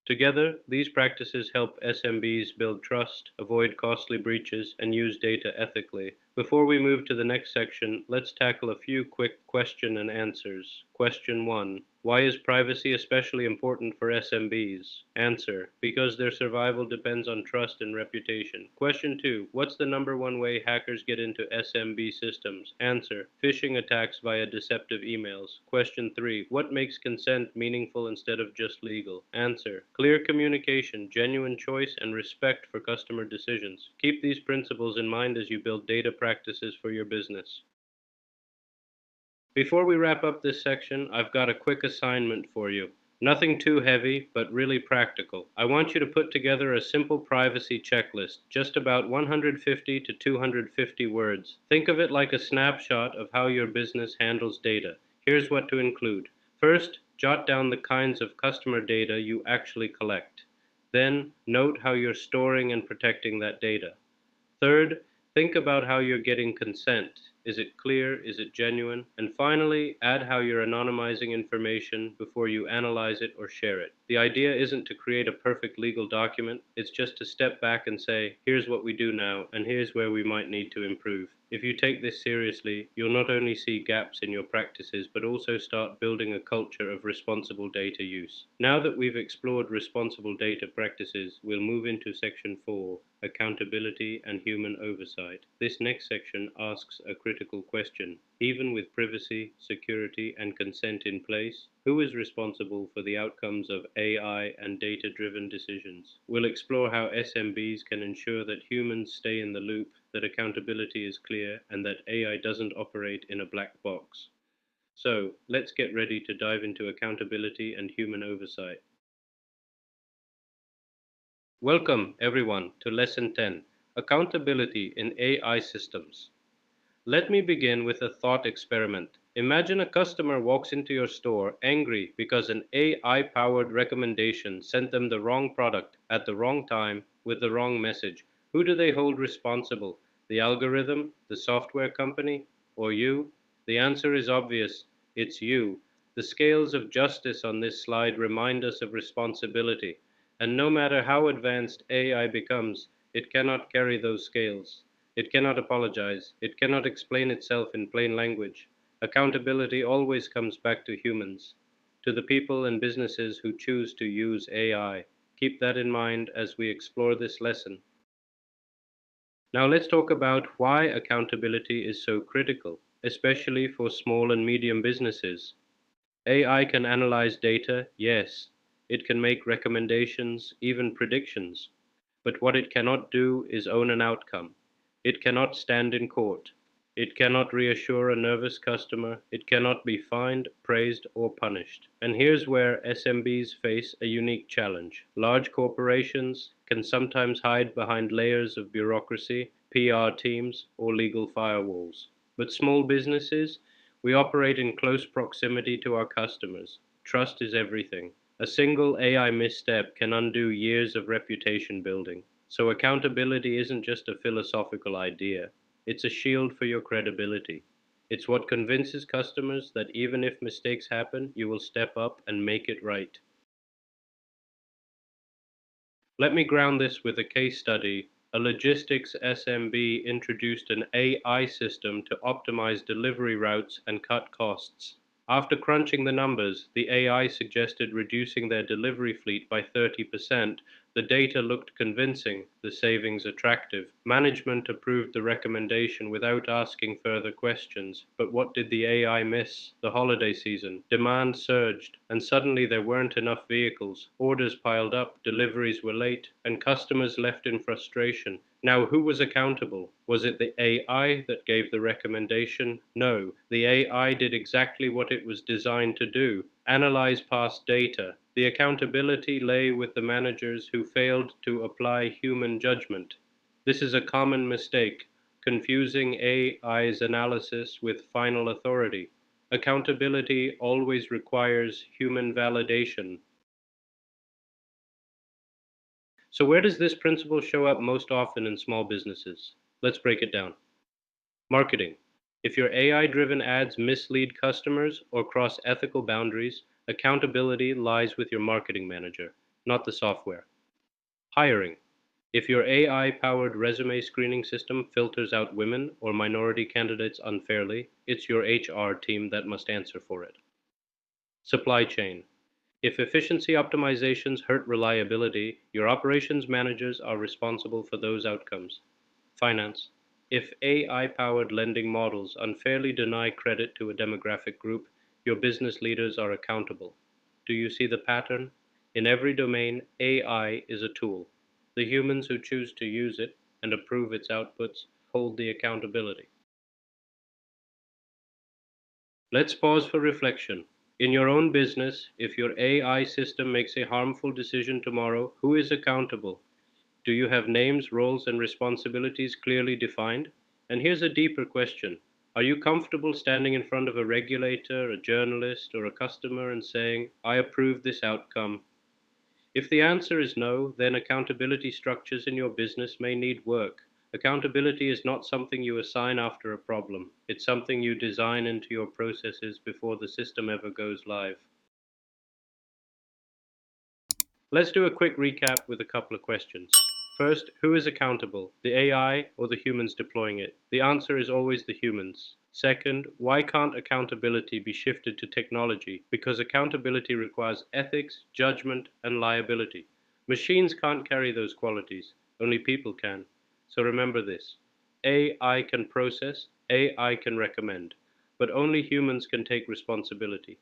Together, these practices help SMBs build trust, avoid costly breaches, and use data ethically. Before we move to the next section, let's tackle a few quick question and answers. Question 1. Why is privacy especially important for SMBs? Answer: because their survival depends on trust and reputation. Question 2. What's the number one way hackers get into SMB systems? Answer: phishing attacks via deceptive emails. Question 3. What makes consent meaningful instead of just legal? Answer: clear communication, genuine choice, and respect for customer decisions. Keep these principles in mind as you build data practices for your business. Before we wrap up this section, I've got a quick assignment for you. Nothing too heavy, but really practical. I want you to put together a simple privacy checklist, just about 150 to 250 words. Think of it like a snapshot of how your business handles data. Here's what to include. First, jot down the kinds of customer data you actually collect. Then, note how you're storing and protecting that data. Third, think about how you're getting consent. Is it clear? Is it genuine? And finally, add how you're anonymizing information before you analyze it or share it. The idea isn't to create a perfect legal document, it's just to step back and say, here's what we do now, and here's where we might need to improve. If you take this seriously, you'll not only see gaps in your practices, but also start building a culture of responsible data use. Now that we've explored responsible data practices, we'll move into section 4, accountability and human oversight. This next section asks a critical question. Even with privacy, security, and consent in place, who is responsible for the outcomes of AI and data-driven decisions? We'll explore how SMBs can ensure that humans stay in the loop, that accountability is clear, and that AI doesn't operate in a black box. So, let's get ready to dive into accountability and human oversight. Welcome, everyone, to Lesson 10, Accountability in AI Systems. Let me begin with a thought experiment. Imagine a customer walks into your store angry because an AI powered recommendation sent them the wrong product at the wrong time with the wrong message. Who do they hold responsible? The algorithm, the software company, or you? The answer is obvious: it's you. The scales of justice on this slide remind us of responsibility, and no matter how advanced AI becomes, it cannot carry those scales. It cannot apologize. It cannot explain itself in plain language. Accountability always comes back to humans, to the people and businesses who choose to use AI. Keep that in mind as we explore this lesson. Now let's talk about why accountability is so critical, especially for small and medium businesses. AI can analyze data, yes. It can make recommendations, even predictions. But what it cannot do is own an outcome. It cannot stand in court. It cannot reassure a nervous customer. It cannot be fined, praised, or punished. And here's where SMBs face a unique challenge. Large corporations can sometimes hide behind layers of bureaucracy, PR teams, or legal firewalls. But small businesses, we operate in close proximity to our customers. Trust is everything. A single AI misstep can undo years of reputation building. So accountability isn't just a philosophical idea, it's a shield for your credibility. It's what convinces customers that even if mistakes happen, you will step up and make it right. Let me ground this with a case study. A logistics SMB introduced an AI system to optimize delivery routes and cut costs. After crunching the numbers, the AI suggested reducing their delivery fleet by 30%. The data looked convincing, the savings attractive. Management approved the recommendation without asking further questions. But what did the AI miss? The holiday season. Demand surged, and suddenly there weren't enough vehicles. Orders piled up, deliveries were late, and customers left in frustration. Now, who was accountable? Was it the AI that gave the recommendation? No, the AI did exactly what it was designed to do: analyze past data. The accountability lay with the managers who failed to apply human judgment. This is a common mistake, confusing AI's analysis with final authority. Accountability always requires human validation. So, where does this principle show up most often in small businesses? Let's break it down. Marketing. If your AI driven ads mislead customers or cross ethical boundaries, accountability lies with your marketing manager. not the software. Hiring. If your AI powered resume screening system filters out women or minority candidates unfairly, it's your HR team that must answer for it. Supply chain. If efficiency optimizations hurt reliability, your operations managers are responsible for those outcomes. Finance. If AI powered lending models unfairly deny credit to a demographic group, your business leaders are accountable. Do you see the pattern? In every domain, AI is a tool. The humans who choose to use it and approve its outputs hold the accountability. Let's pause for reflection. In your own business, if your AI system makes a harmful decision tomorrow, who is accountable? Do you have names, roles, and responsibilities clearly defined? And here's a deeper question. Are you comfortable standing in front of a regulator, a journalist, or a customer and saying, I approve this outcome? If the answer is no, then accountability structures in your business may need work. Accountability is not something you assign after a problem, it's something you design into your processes before the system ever goes live. Let's do a quick recap with a couple of questions. First, who is accountable, the AI or the humans deploying it? The answer is always the humans. Second, why can't accountability be shifted to technology? Because accountability requires ethics, judgment, and liability. Machines can't carry those qualities, only people can. So remember this: AI can process, AI can recommend, but only humans can take responsibility.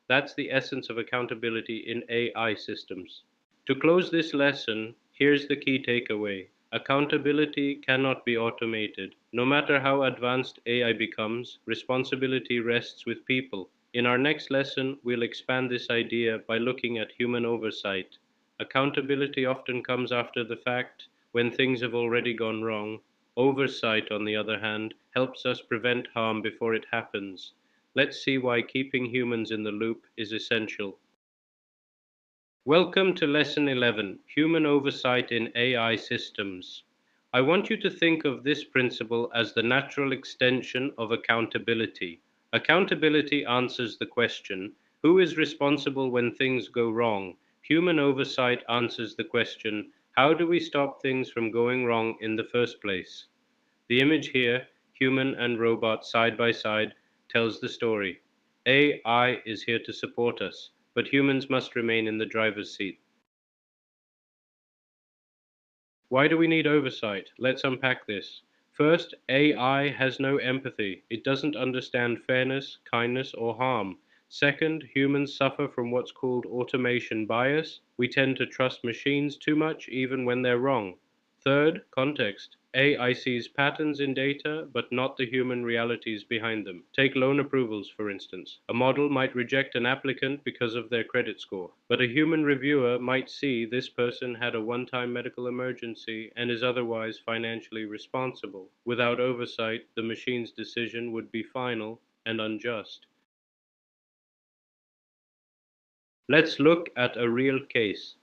That's the essence of accountability in AI systems. To close this lesson, here's the key takeaway. Accountability cannot be automated. No matter how advanced AI becomes, responsibility rests with people. In our next lesson, we'll expand this idea by looking at human oversight. Accountability often comes after the fact, when things have already gone wrong. Oversight, on the other hand, helps us prevent harm before it happens. Let's see why keeping humans in the loop is essential. Welcome to Lesson 11, Human Oversight in AI Systems. I want you to think of this principle as the natural extension of accountability. Accountability answers the question, who is responsible when things go wrong? Human oversight answers the question, how do we stop things from going wrong in the first place? The image here, human and robot side by side, tells the story. AI is here to support us, but humans must remain in the driver's seat. Why do we need oversight? Let's unpack this. First, AI has no empathy. It doesn't understand fairness, kindness, or harm. Second, humans suffer from what's called automation bias. We tend to trust machines too much even when they're wrong. Third, context. AI sees patterns in data, but not the human realities behind them. Take loan approvals, for instance. A model might reject an applicant because of their credit score, but a human reviewer might see this person had a one-time medical emergency and is otherwise financially responsible. Without oversight, the machine's decision would be final and unjust. Let's look at a real case.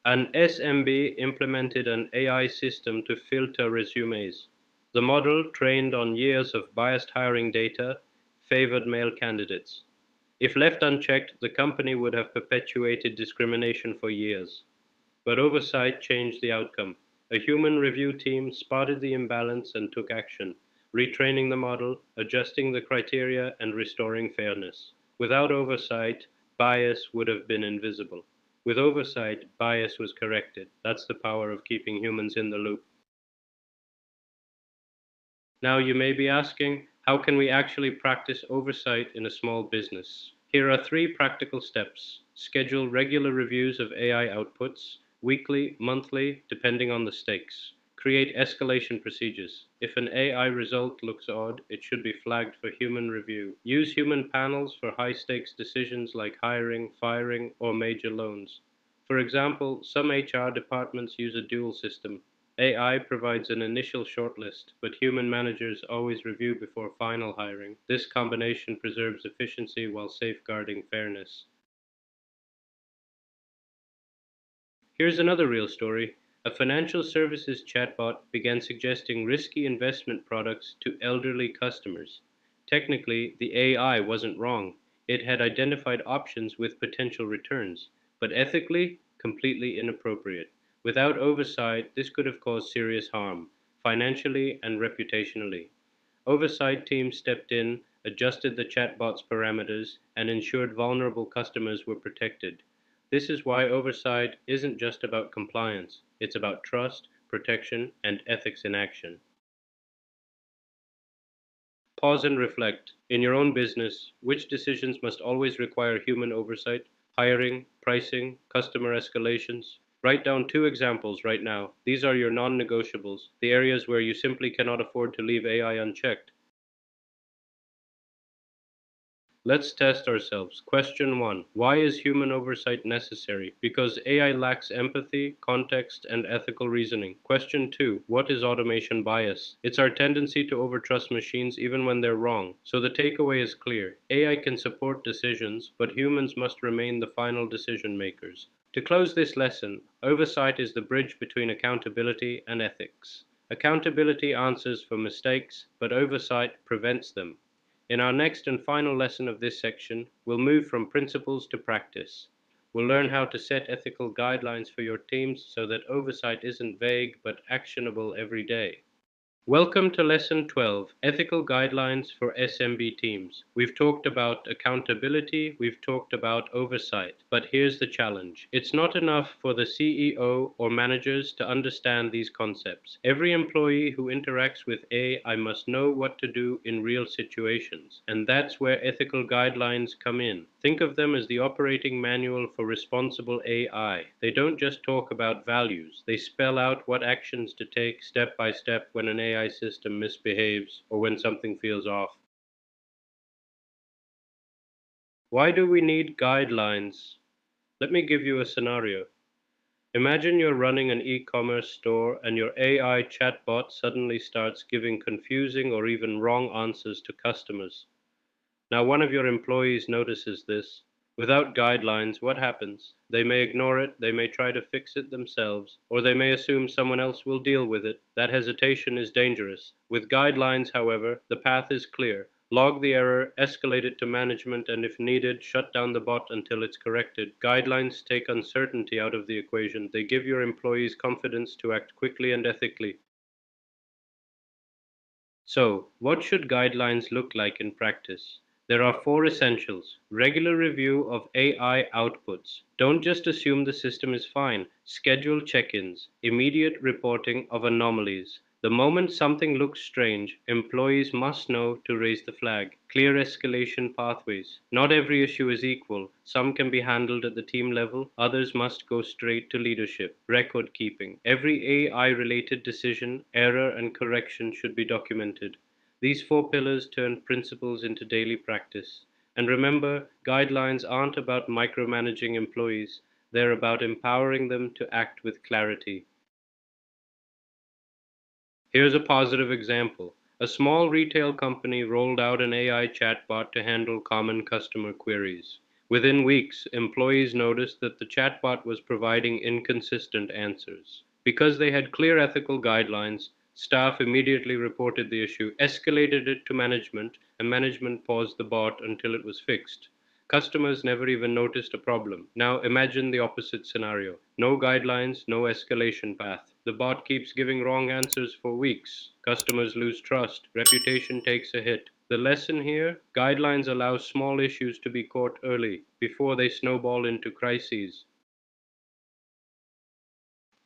An SMB implemented an AI system to filter resumes. The model, trained on years of biased hiring data, favored male candidates. If left unchecked, the company would have perpetuated discrimination for years. But oversight changed the outcome. A human review team spotted the imbalance and took action, retraining the model, adjusting the criteria, and restoring fairness. Without oversight, bias would have been invisible. With oversight, bias was corrected. That's the power of keeping humans in the loop. Now you may be asking, how can we actually practice oversight in a small business? Here are three practical steps. Schedule regular reviews of AI outputs, weekly, monthly, depending on the stakes. Create escalation procedures. If an AI result looks odd, it should be flagged for human review. Use human panels for high stakes decisions like hiring, firing, or major loans. For example, some HR departments use a dual system. AI provides an initial shortlist, but human managers always review before final hiring. This combination preserves efficiency while safeguarding fairness. Here's another real story. A financial services chatbot began suggesting risky investment products to elderly customers. Technically, the AI wasn't wrong. It had identified options with potential returns. But ethically, completely inappropriate. Without oversight, this could have caused serious harm, financially and reputationally. Oversight teams stepped in, adjusted the chatbot's parameters, and ensured vulnerable customers were protected. This is why oversight isn't just about compliance, it's about trust, protection, and ethics in action. Pause and reflect. In your own business, which decisions must always require human oversight? Hiring, pricing, customer escalations? Write down two examples right now. These are your non negotiables, the areas where you simply cannot afford to leave AI unchecked. Let's test ourselves. Question 1. Why is human oversight necessary? Because AI lacks empathy, context, and ethical reasoning. Question 2. What is automation bias? It's our tendency to overtrust machines even when they're wrong. So the takeaway is clear. AI can support decisions, but humans must remain the final decision makers. To close this lesson, oversight is the bridge between accountability and ethics. Accountability answers for mistakes, but oversight prevents them. In our next and final lesson of this section, we'll move from principles to practice. We'll learn how to set ethical guidelines for your teams so that oversight isn't vague but actionable every day. Welcome to Lesson 12, Ethical Guidelines for SMB Teams. We've talked about accountability, we've talked about oversight, but here's the challenge. It's not enough for the CEO or managers to understand these concepts. Every employee who interacts with AI must know what to do in real situations, and that's where ethical guidelines come in. Think of them as the operating manual for responsible AI. They don't just talk about values, they spell out what actions to take step by step when an AI system misbehaves or when something feels off. Why do we need guidelines? Let me give you a scenario. Imagine you're running an e-commerce store and your AI chatbot suddenly starts giving confusing or even wrong answers to customers. Now, one of your employees notices this. Without guidelines, what happens? They may ignore it, they may try to fix it themselves, or they may assume someone else will deal with it. That hesitation is dangerous. With guidelines, however, the path is clear. Log the error, escalate it to management, and if needed, shut down the bot until it's corrected. Guidelines take uncertainty out of the equation. They give your employees confidence to act quickly and ethically. So, what should guidelines look like in practice? There are four essentials. Regular review of AI outputs. Don't just assume the system is fine. Schedule check ins. Immediate reporting of anomalies. The moment something looks strange, employees must know to raise the flag. Clear escalation pathways. Not every issue is equal. Some can be handled at the team level, others must go straight to leadership. Record keeping. Every AI related decision, error, and correction should be documented. These four pillars turn principles into daily practice. And remember, guidelines aren't about micromanaging employees, they're about empowering them to act with clarity. Here's a positive example. A small retail company rolled out an AI chatbot to handle common customer queries. Within weeks, employees noticed that the chatbot was providing inconsistent answers. Because they had clear ethical guidelines, staff immediately reported the issue, escalated it to management, and management paused the bot until it was fixed. Customers never even noticed a problem. Now imagine the opposite scenario. No guidelines, no escalation path. The bot keeps giving wrong answers for weeks. Customers lose trust. Reputation takes a hit. The lesson here, guidelines allow small issues to be caught early before they snowball into crises.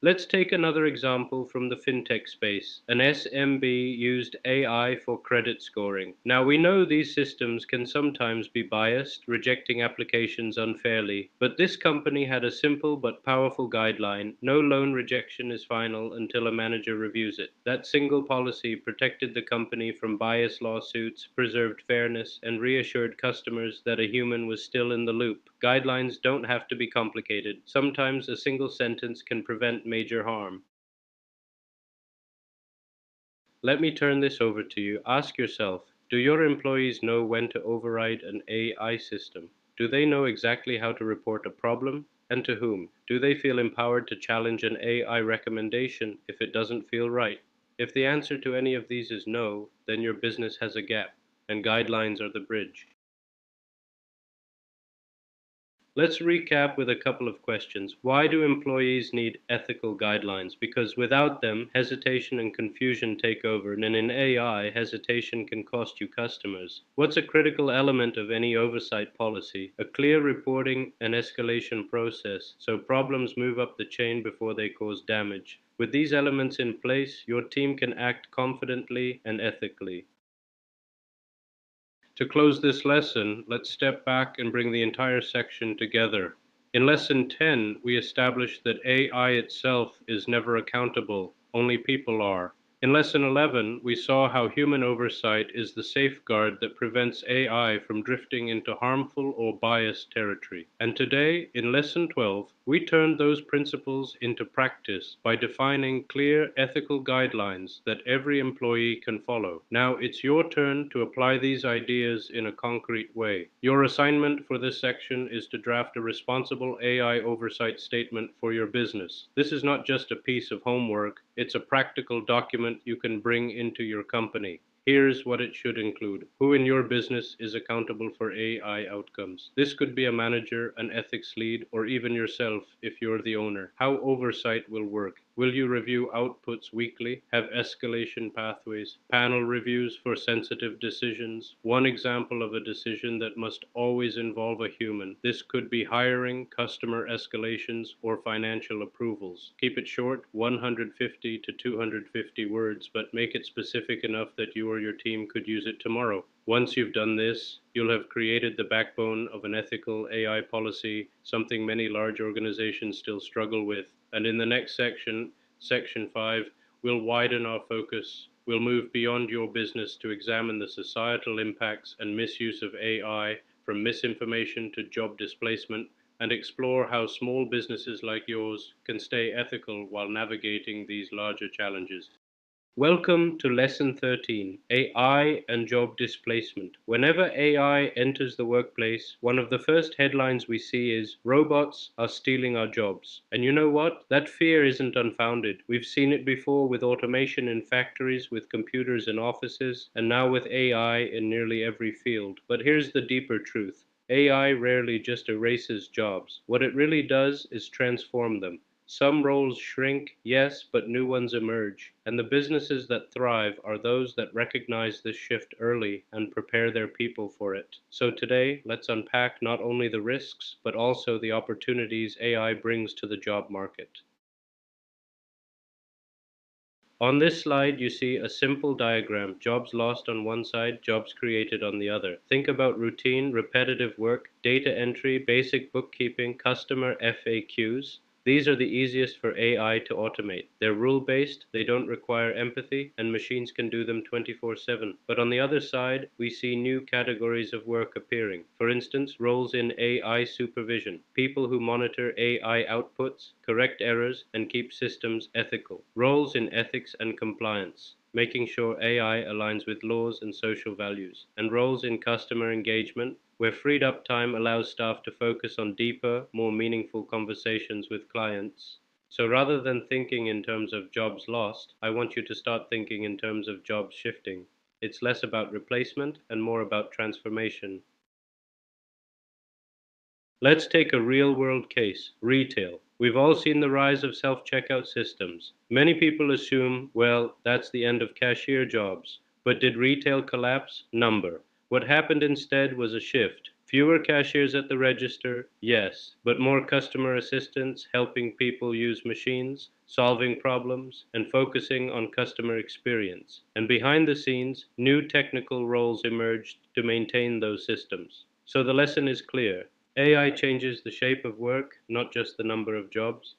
Let's take another example from the fintech space. An SMB used AI for credit scoring. Now, we know these systems can sometimes be biased, rejecting applications unfairly, but this company had a simple but powerful guideline: no loan rejection is final until a manager reviews it. That single policy protected the company from bias lawsuits, preserved fairness, and reassured customers that a human was still in the loop. Guidelines don't have to be complicated. Sometimes a single sentence can prevent major harm. Let me turn this over to you. Ask yourself, do your employees know when to override an AI system? Do they know exactly how to report a problem and to whom? Do they feel empowered to challenge an AI recommendation if it doesn't feel right? If the answer to any of these is no, then your business has a gap, and guidelines are the bridge. Let's recap with a couple of questions. Why do employees need ethical guidelines? Because without them, hesitation and confusion take over, and in AI, hesitation can cost you customers. What's a critical element of any oversight policy? A clear reporting and escalation process, so problems move up the chain before they cause damage. With these elements in place, your team can act confidently and ethically. To close this lesson, let's step back and bring the entire section together. In Lesson 10, we established that AI itself is never accountable, only people are. In Lesson 11, we saw how human oversight is the safeguard that prevents AI from drifting into harmful or biased territory. And today, in Lesson 12, we turned those principles into practice by defining clear ethical guidelines that every employee can follow. Now it's your turn to apply these ideas in a concrete way. Your assignment for this section is to draft a responsible AI oversight statement for your business. This is not just a piece of homework, it's a practical document you can bring into your company. Here's what it should include. Who in your business is accountable for AI outcomes? This could be a manager, an ethics lead, or even yourself if you're the owner. How oversight will work. Will you review outputs weekly? Have escalation pathways? Panel reviews for sensitive decisions? One example of a decision that must always involve a human. This could be hiring, customer escalations, or financial approvals. Keep it short, 150 to 250 words, but make it specific enough that you or your team could use it tomorrow. Once you've done this, you'll have created the backbone of an ethical AI policy, something many large organizations still struggle with. And in the next section, Section 5, we'll widen our focus. We'll move beyond your business to examine the societal impacts and misuse of AI, from misinformation to job displacement, and explore how small businesses like yours can stay ethical while navigating these larger challenges. Welcome to Lesson 13, AI and Job Displacement. Whenever AI enters the workplace, one of the first headlines we see is robots are stealing our jobs. And you know what? That fear isn't unfounded. We've seen it before with automation in factories, with computers in offices, and now with AI in nearly every field. But here's the deeper truth. AI rarely just erases jobs. What it really does is transform them. Some roles shrink, yes, but new ones emerge, and the businesses that thrive are those that recognize this shift early and prepare their people for it. So today, let's unpack not only the risks, but also the opportunities AI brings to the job market. On this slide, you see a simple diagram, jobs lost on one side, jobs created on the other. Think about routine, repetitive work, data entry, basic bookkeeping, customer FAQs. These are the easiest for AI to automate. They're rule-based, they don't require empathy, and machines can do them 24/7. But on the other side, we see new categories of work appearing. For instance, roles in AI supervision, people who monitor AI outputs, correct errors, and keep systems ethical. Roles in ethics and compliance, making sure AI aligns with laws and social values, and roles in customer engagement, where freed up time allows staff to focus on deeper, more meaningful conversations with clients. So rather than thinking in terms of jobs lost, I want you to start thinking in terms of jobs shifting. It's less about replacement and more about transformation. Let's take a real world case, retail. We've all seen the rise of self checkout systems. Many people assume, well, that's the end of cashier jobs. But did retail collapse? Number. What happened instead was a shift. Fewer cashiers at the register, yes, but more customer assistants helping people use machines, solving problems, and focusing on customer experience. And behind the scenes, new technical roles emerged to maintain those systems. So the lesson is clear. AI changes the shape of work, not just the number of jobs.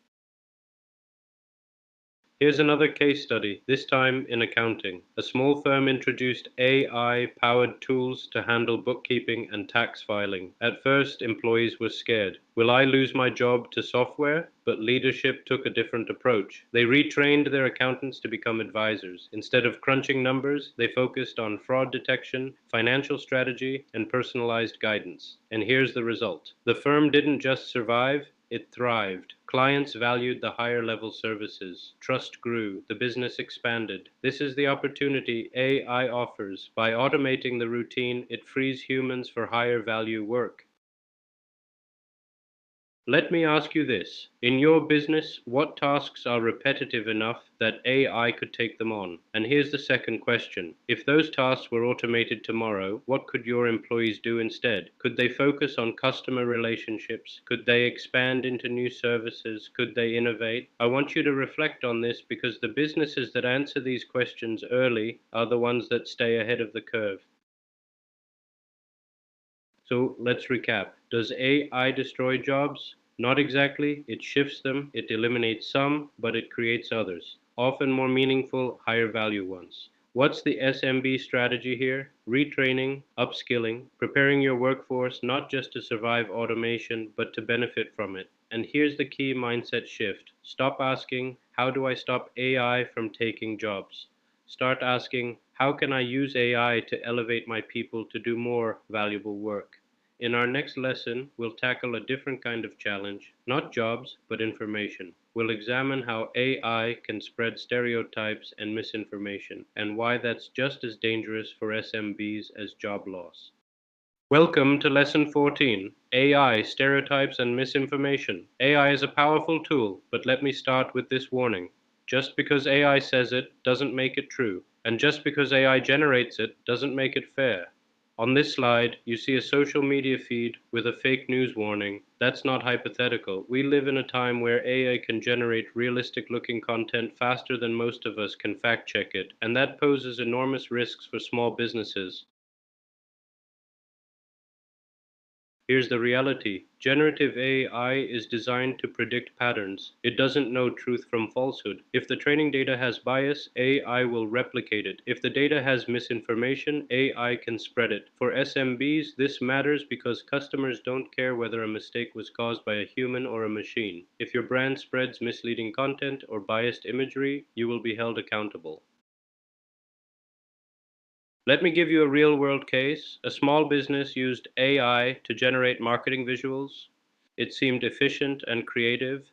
Here's another case study, this time in accounting. A small firm introduced AI-powered tools to handle bookkeeping and tax filing. At first, employees were scared. Will I lose my job to software? But leadership took a different approach. They retrained their accountants to become advisors. Instead of crunching numbers, they focused on fraud detection, financial strategy, and personalized guidance. And here's the result. The firm didn't just survive, it thrived. Clients valued the higher level services. Trust grew. The business expanded. This is the opportunity AI offers. By automating the routine, it frees humans for higher value work. Let me ask you this. In your business, what tasks are repetitive enough that AI could take them on? And here's the second question. If those tasks were automated tomorrow, what could your employees do instead? Could they focus on customer relationships? Could they expand into new services? Could they innovate? I want you to reflect on this because the businesses that answer these questions early are the ones that stay ahead of the curve. So let's recap. Does AI destroy jobs? Not exactly. It shifts them, it eliminates some, but it creates others, often more meaningful, higher value ones. What's the SMB strategy here? Retraining, upskilling, preparing your workforce not just to survive automation, but to benefit from it. And here's the key mindset shift. Stop asking, how do I stop AI from taking jobs? Start asking, how can I use AI to elevate my people to do more valuable work? In our next lesson, we'll tackle a different kind of challenge, not jobs, but information. We'll examine how AI can spread stereotypes and misinformation, and why that's just as dangerous for SMBs as job loss. Welcome to Lesson 14, AI, Stereotypes and Misinformation. AI is a powerful tool, but let me start with this warning. Just because AI says it doesn't make it true, and just because AI generates it doesn't make it fair. On this slide, you see a social media feed with a fake news warning. That's not hypothetical. We live in a time where AI can generate realistic looking content faster than most of us can fact check it, and that poses enormous risks for small businesses. Here's the reality. Generative AI is designed to predict patterns. It doesn't know truth from falsehood. If the training data has bias, AI will replicate it. If the data has misinformation, AI can spread it. For SMBs, this matters because customers don't care whether a mistake was caused by a human or a machine. If your brand spreads misleading content or biased imagery, you will be held accountable. Let me give you a real world case. A small business used AI to generate marketing visuals. It seemed efficient and creative,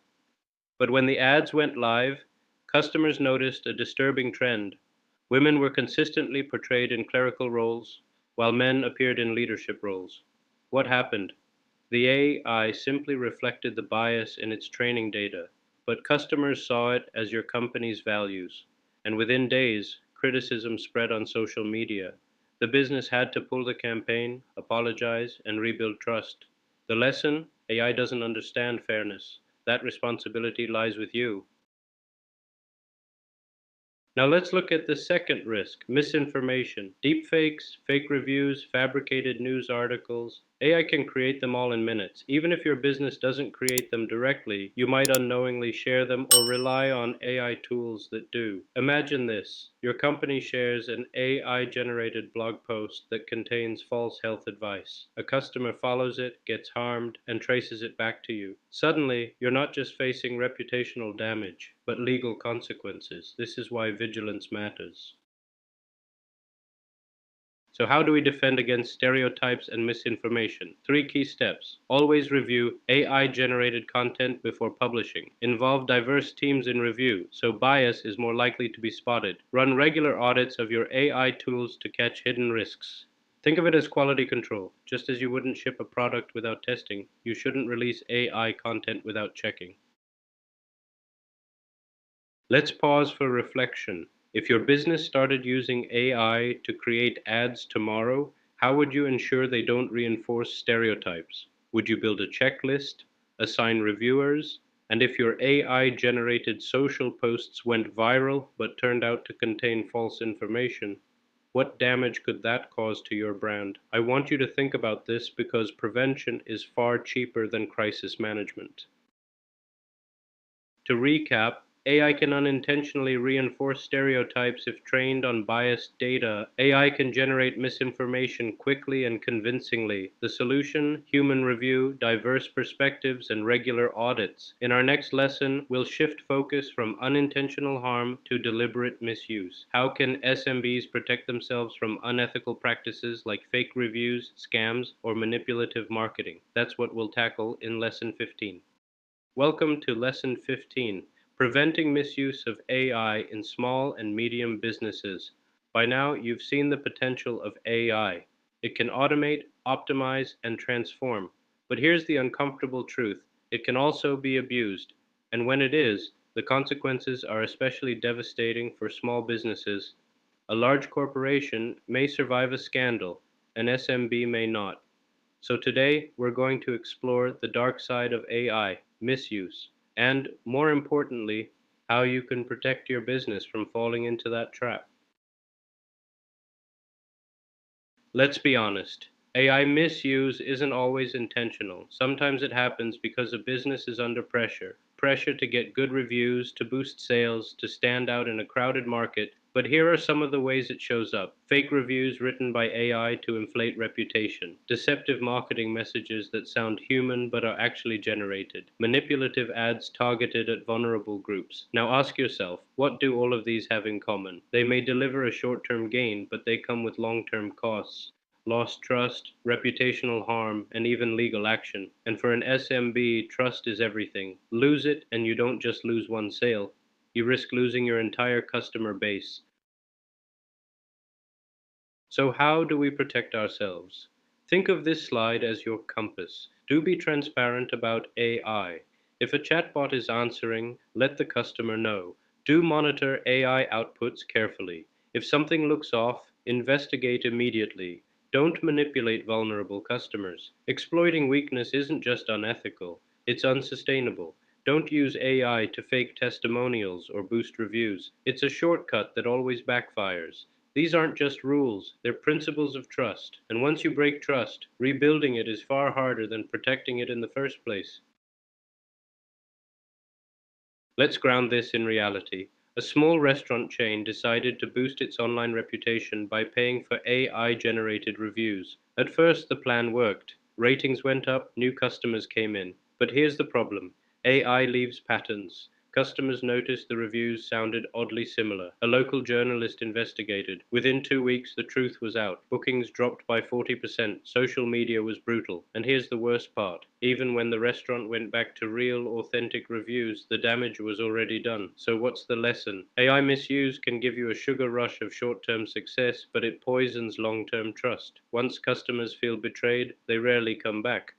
but when the ads went live, customers noticed a disturbing trend. Women were consistently portrayed in clerical roles, while men appeared in leadership roles. What happened? The AI simply reflected the bias in its training data, but customers saw it as your company's values. And within days, criticism spread on social media. The business had to pull the campaign, apologize, and rebuild trust. The lesson: AI doesn't understand fairness. That responsibility lies with you. Now let's look at the second risk, misinformation. Deepfakes, fake reviews, fabricated news articles. AI can create them all in minutes. Even if your business doesn't create them directly, you might unknowingly share them or rely on AI tools that do. Imagine this. Your company shares an AI-generated blog post that contains false health advice. A customer follows it, gets harmed, and traces it back to you. Suddenly, you're not just facing reputational damage, but legal consequences. This is why vigilance matters. So, how do we defend against stereotypes and misinformation? Three key steps. Always review AI generated content before publishing. Involve diverse teams in review, so bias is more likely to be spotted. Run regular audits of your AI tools to catch hidden risks. Think of it as quality control. Just as you wouldn't ship a product without testing, you shouldn't release AI content without checking. Let's pause for reflection. If your business started using AI to create ads tomorrow, how would you ensure they don't reinforce stereotypes? Would you build a checklist, assign reviewers? And if your AI generated social posts went viral but turned out to contain false information, what damage could that cause to your brand? I want you to think about this because prevention is far cheaper than crisis management. To recap, AI can unintentionally reinforce stereotypes if trained on biased data. AI can generate misinformation quickly and convincingly. The solution: human review, diverse perspectives, and regular audits. In our next lesson, we'll shift focus from unintentional harm to deliberate misuse. How can SMBs protect themselves from unethical practices like fake reviews, scams, or manipulative marketing? That's what we'll tackle in Lesson 15. Welcome to Lesson 15, Preventing Misuse of AI in Small and Medium Businesses. By now, you've seen the potential of AI. It can automate, optimize, and transform. But here's the uncomfortable truth. it can also be abused. And when it is, the consequences are especially devastating for small businesses. A large corporation may survive a scandal, an SMB may not. So today, we're going to explore the dark side of AI, misuse, and more importantly, how you can protect your business from falling into that trap. Let's be honest. AI misuse isn't always intentional. Sometimes it happens because a business is under pressure. Pressure to get good reviews, to boost sales, to stand out in a crowded market. But here are some of the ways it shows up: fake reviews written by AI to inflate reputation, deceptive marketing messages that sound human but are actually generated, manipulative ads targeted at vulnerable groups. Now ask yourself, what do all of these have in common? They may deliver a short term gain, but they come with long term costs: lost trust, reputational harm, and even legal action. And for an SMB, trust is everything. Lose it, and you don't just lose one sale, you risk losing your entire customer base. So, how do we protect ourselves? Think of this slide as your compass. Do be transparent about AI. If a chatbot is answering, let the customer know. Do monitor AI outputs carefully. If something looks off, investigate immediately. Don't manipulate vulnerable customers. Exploiting weakness isn't just unethical, it's unsustainable. Don't use AI to fake testimonials or boost reviews. It's a shortcut that always backfires. These aren't just rules, they're principles of trust. And once you break trust, rebuilding it is far harder than protecting it in the first place. Let's ground this in reality. A small restaurant chain decided to boost its online reputation by paying for AI generated reviews. At first, the plan worked. Ratings went up, new customers came in. But here's the problem: AI leaves patterns. Customers noticed the reviews sounded oddly similar. A local journalist investigated. Within 2 weeks, the truth was out. Bookings dropped by 40%. Social media was brutal. And here's the worst part: even when the restaurant went back to real, authentic reviews, the damage was already done. So, what's the lesson? AI misuse can give you a sugar rush of short term success, but it poisons long term trust. Once customers feel betrayed, they rarely come back.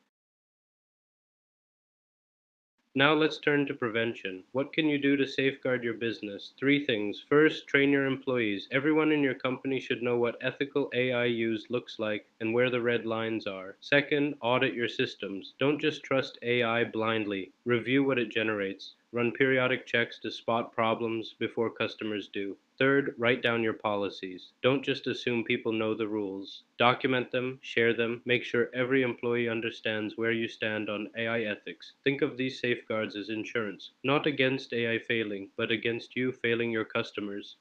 Now let's turn to prevention. What can you do to safeguard your business? Three things. First, train your employees. Everyone in your company should know what ethical AI use looks like and where the red lines are. Second, audit your systems. Don't just trust AI blindly. Review what it generates. Run periodic checks to spot problems before customers do. Third, write down your policies. Don't just assume people know the rules. Document them, share them, make sure every employee understands where you stand on AI ethics. Think of these safeguards as insurance, not against AI failing, but against you failing your customers.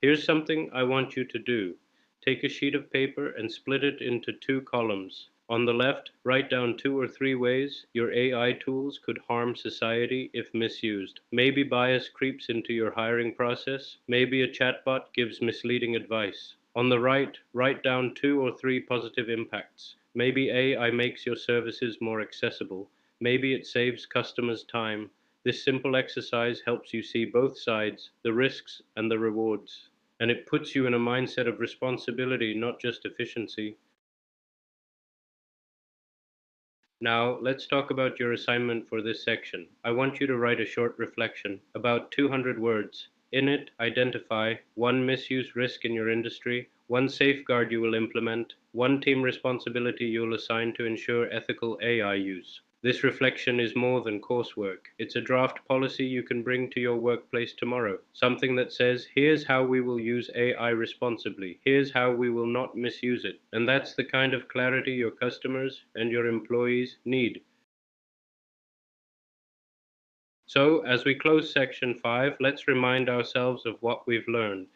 Here's something I want you to do. Take a sheet of paper and split it into two columns. On the left, write down 2 or 3 ways your AI tools could harm society if misused. Maybe bias creeps into your hiring process. Maybe a chatbot gives misleading advice. On the right, write down 2 or 3 positive impacts. Maybe AI makes your services more accessible. Maybe it saves customers time. This simple exercise helps you see both sides, the risks and the rewards. And it puts you in a mindset of responsibility, not just efficiency. Now, let's talk about your assignment for this section. I want you to write a short reflection, about 200 words. In it, identify one misuse risk in your industry, one safeguard you will implement, one team responsibility you'll assign to ensure ethical AI use. This reflection is more than coursework. It's a draft policy you can bring to your workplace tomorrow. Something that says, here's how we will use AI responsibly. Here's how we will not misuse it. And that's the kind of clarity your customers and your employees need. So, as we close section 5, let's remind ourselves of what we've learned.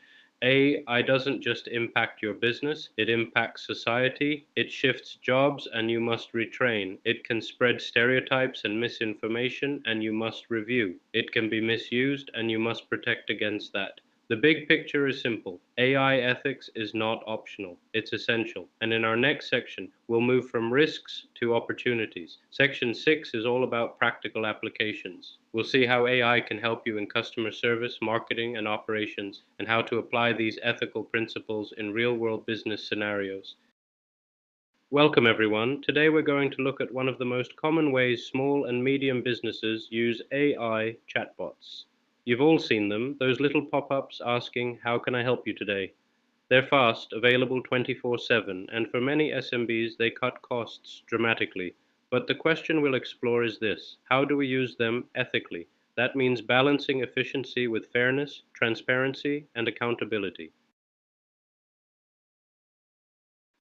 AI doesn't just impact your business, it impacts society, it shifts jobs, and you must retrain. It can spread stereotypes and misinformation, and you must review. It can be misused, and you must protect against that. The big picture is simple. AI ethics is not optional, it's essential. And in our next section, we'll move from risks to opportunities. Section 6 is all about practical applications. We'll see how AI can help you in customer service, marketing, and operations, and how to apply these ethical principles in real world business scenarios. Welcome, everyone. Today we're going to look at one of the most common ways small and medium businesses use AI chatbots. You've all seen them, those little pop ups asking, "How can I help you today?" They're fast, available 24/7, and for many SMBs, they cut costs dramatically. But the question we'll explore is this: how do we use them ethically? That means balancing efficiency with fairness, transparency, and accountability.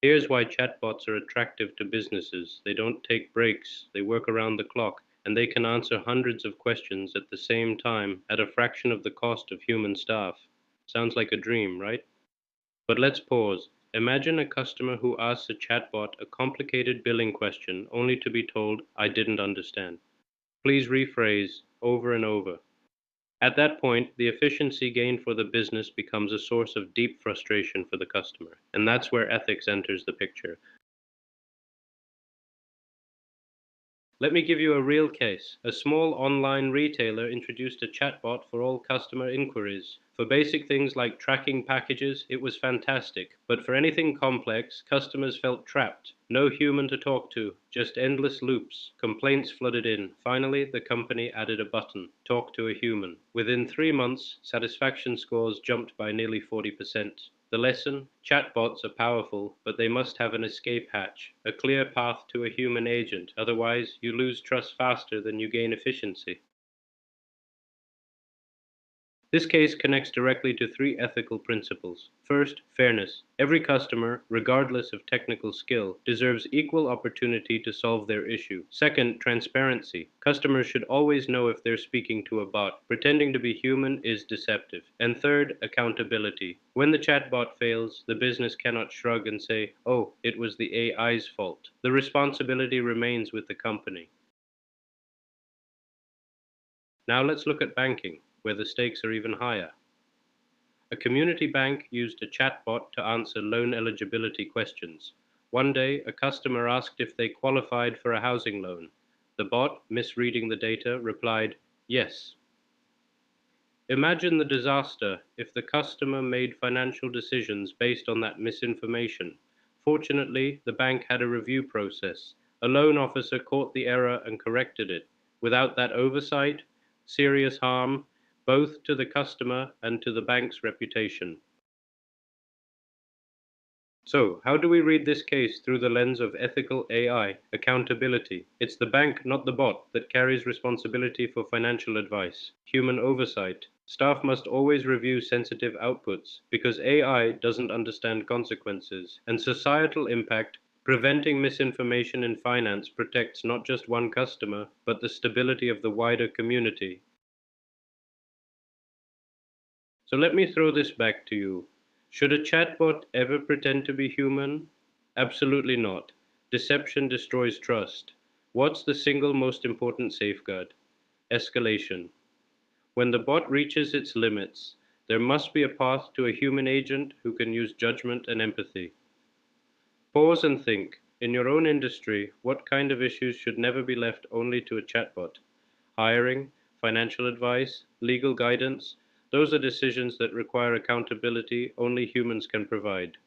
Here's why chatbots are attractive to businesses. They don't take breaks, they work around the clock, and they can answer hundreds of questions at the same time at a fraction of the cost of human staff. Sounds like a dream, right? But let's pause. Imagine a customer who asks a chatbot a complicated billing question only to be told, "I didn't understand. Please rephrase," over and over. At that point, the efficiency gained for the business becomes a source of deep frustration for the customer, and that's where ethics enters the picture. Let me give you a real case. A small online retailer introduced a chatbot for all customer inquiries. For basic things like tracking packages, it was fantastic. But for anything complex, customers felt trapped. No human to talk to, just endless loops. Complaints flooded in. Finally, the company added a button, "Talk to a human." Within 3 months, satisfaction scores jumped by nearly 40%. The lesson: chatbots are powerful, but they must have an escape hatch, a clear path to a human agent, otherwise, you lose trust faster than you gain efficiency. This case connects directly to three ethical principles. First, fairness. Every customer, regardless of technical skill, deserves equal opportunity to solve their issue. Second, transparency. Customers should always know if they're speaking to a bot. Pretending to be human is deceptive. And third, accountability. When the chatbot fails, the business cannot shrug and say, "Oh, it was the AI's fault." The responsibility remains with the company. Now let's look at banking, where the stakes are even higher. A community bank used a chatbot to answer loan eligibility questions. One day, a customer asked if they qualified for a housing loan. The bot, misreading the data, replied, "Yes." Imagine the disaster if the customer made financial decisions based on that misinformation. Fortunately, the bank had a review process. A loan officer caught the error and corrected it. Without that oversight, serious harm, both to the customer and to the bank's reputation. So, how do we read this case through the lens of ethical AI accountability? It's the bank, not the bot, that carries responsibility for financial advice. Human oversight. Staff must always review sensitive outputs because AI doesn't understand consequences. And societal impact. Preventing misinformation in finance protects not just one customer, but the stability of the wider community. So let me throw this back to you. Should a chatbot ever pretend to be human? Absolutely not. Deception destroys trust. What's the single most important safeguard? Escalation. When the bot reaches its limits, there must be a path to a human agent who can use judgment and empathy. Pause and think. In your own industry, what kind of issues should never be left only to a chatbot? Hiring, financial advice, legal guidance, those are decisions that require accountability only humans can provide.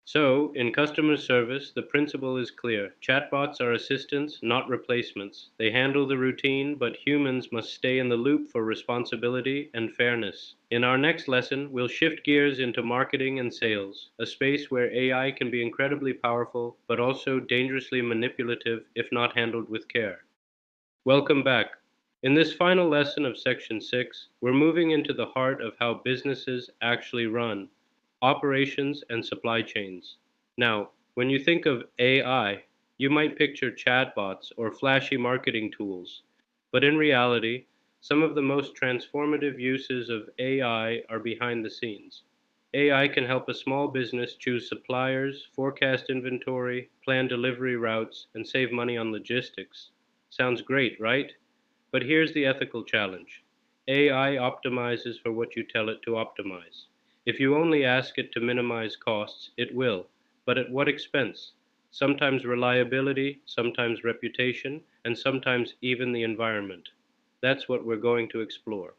So, in customer service, the principle is clear. Chatbots are assistants, not replacements. They handle the routine, but humans must stay in the loop for responsibility and fairness. In our next lesson, we'll shift gears into marketing and sales, a space where AI can be incredibly powerful, but also dangerously manipulative if not handled with care. Welcome back. In this final lesson of Section 6, we're moving into the heart of how businesses actually run: operations and supply chains. Now, when you think of AI, you might picture chatbots or flashy marketing tools. But in reality, some of the most transformative uses of AI are behind the scenes. AI can help a small business choose suppliers, forecast inventory, plan delivery routes, and save money on logistics. Sounds great, right? But here's the ethical challenge. AI optimizes for what you tell it to optimize. If you only ask it to minimize costs, it will. But at what expense? Sometimes reliability, sometimes reputation, and sometimes even the environment. That's what we're going to explore.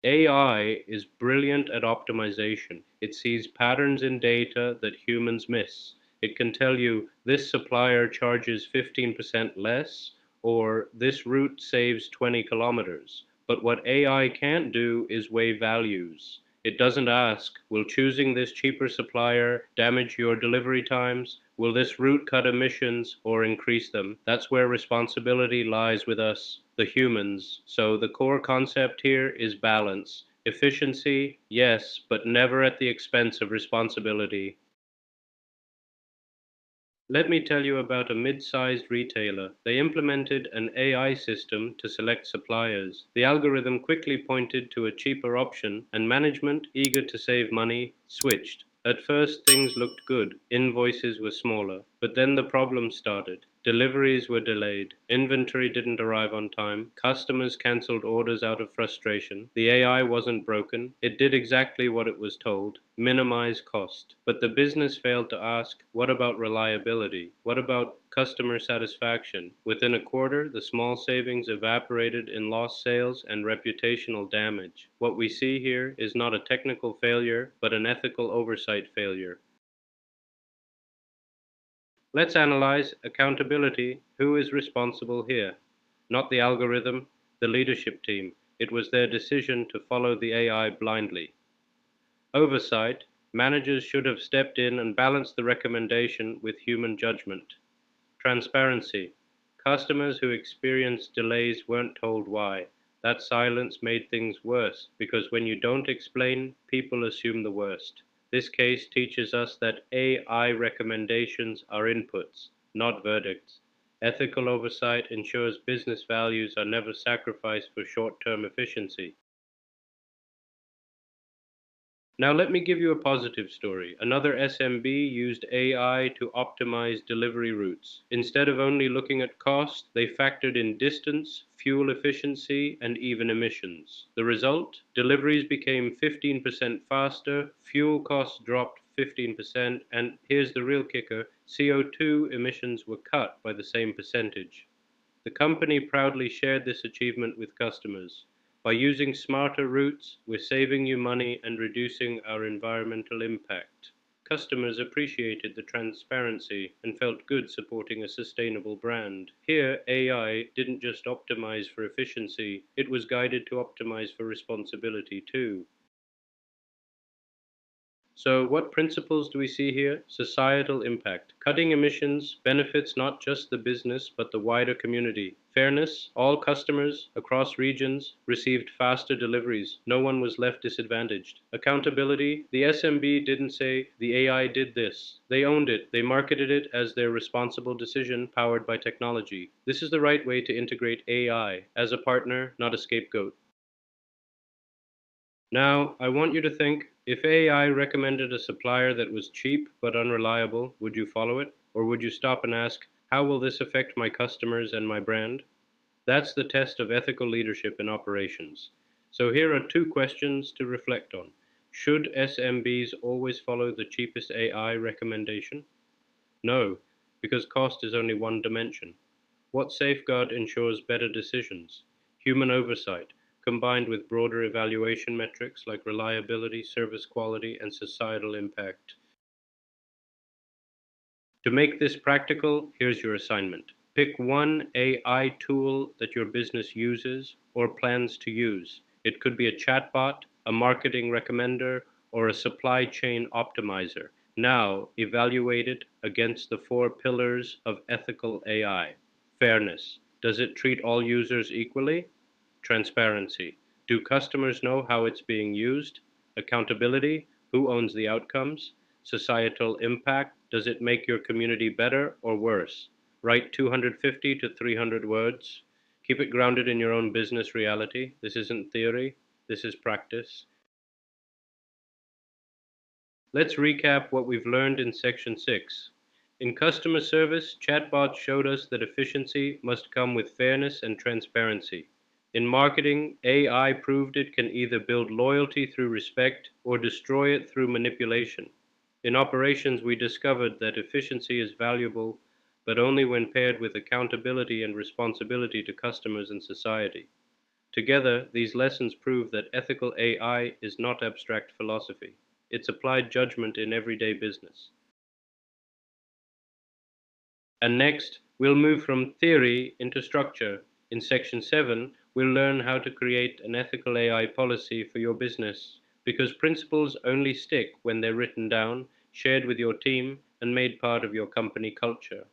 AI is brilliant at optimization. It sees patterns in data that humans miss. It can tell you this supplier charges 15% less or this route saves 20 kilometers. But what AI can't do is weigh values. It doesn't ask, will choosing this cheaper supplier damage your delivery times? Will this route cut emissions or increase them? That's where responsibility lies with us, the humans. So the core concept here is balance. Efficiency, yes, but never at the expense of responsibility. Let me tell you about a mid-sized retailer. They implemented an AI system to select suppliers. The algorithm quickly pointed to a cheaper option, and management, eager to save money, switched. At first, things looked good. Invoices were smaller. But then the problems started. Deliveries were delayed. Inventory didn't arrive on time. Customers canceled orders out of frustration. The AI wasn't broken. It did exactly what it was told: minimize cost. But the business failed to ask, what about reliability? What about customer satisfaction? Within a quarter, the small savings evaporated in lost sales and reputational damage. What we see here is not a technical failure, but an ethical oversight failure. Let's analyze accountability. Who is responsible here? Not the algorithm, the leadership team. It was their decision to follow the AI blindly. Oversight. Managers should have stepped in and balanced the recommendation with human judgment. Transparency. Customers who experienced delays weren't told why. That silence made things worse because when you don't explain, people assume the worst. This case teaches us that AI recommendations are inputs, not verdicts. Ethical oversight ensures business values are never sacrificed for short term efficiency. Now, let me give you a positive story. Another SMB used AI to optimize delivery routes. Instead of only looking at cost, they factored in distance, fuel efficiency, and even emissions. The result? Deliveries became 15% faster, fuel costs dropped 15%, and here's the real kicker: CO2 emissions were cut by the same percentage. The company proudly shared this achievement with customers. By using smarter routes, we're saving you money and reducing our environmental impact. Customers appreciated the transparency and felt good supporting a sustainable brand. Here, AI didn't just optimize for efficiency, it was guided to optimize for responsibility too. So, what principles do we see here? Societal impact. Cutting emissions benefits not just the business but the wider community. Fairness. All customers across regions received faster deliveries. No one was left disadvantaged. Accountability. The SMB didn't say the AI did this. They owned it. They marketed it as their responsible decision powered by technology. This is the right way to integrate AI as a partner, not a scapegoat. Now, I want you to think, if AI recommended a supplier that was cheap but unreliable, would you follow it? Or would you stop and ask, how will this affect my customers and my brand? That's the test of ethical leadership in operations. So here are two questions to reflect on. Should SMBs always follow the cheapest AI recommendation? No, because cost is only one dimension. What safeguard ensures better decisions? Human oversight, combined with broader evaluation metrics like reliability, service quality, and societal impact. To make this practical, here's your assignment. Pick one AI tool that your business uses or plans to use. It could be a chatbot, a marketing recommender, or a supply chain optimizer. Now, evaluate it against the four pillars of ethical AI. Fairness. Does it treat all users equally? Transparency. Do customers know how it's being used? Accountability. Who owns the outcomes? Societal impact. Does it make your community better or worse? Write 250 to 300 words. Keep it grounded in your own business reality. This isn't theory, this is practice. Let's recap what we've learned in section 6. In customer service, chatbots showed us that efficiency must come with fairness and transparency. In marketing, AI proved it can either build loyalty through respect or destroy it through manipulation. In operations, we discovered that efficiency is valuable, but only when paired with accountability and responsibility to customers and society. Together, these lessons prove that ethical AI is not abstract philosophy. It's applied judgment in everyday business. And next, we'll move from theory into structure. In section 7, we'll learn how to create an ethical AI policy for your business, because principles only stick when they're written down, shared with your team, and made part of your company culture.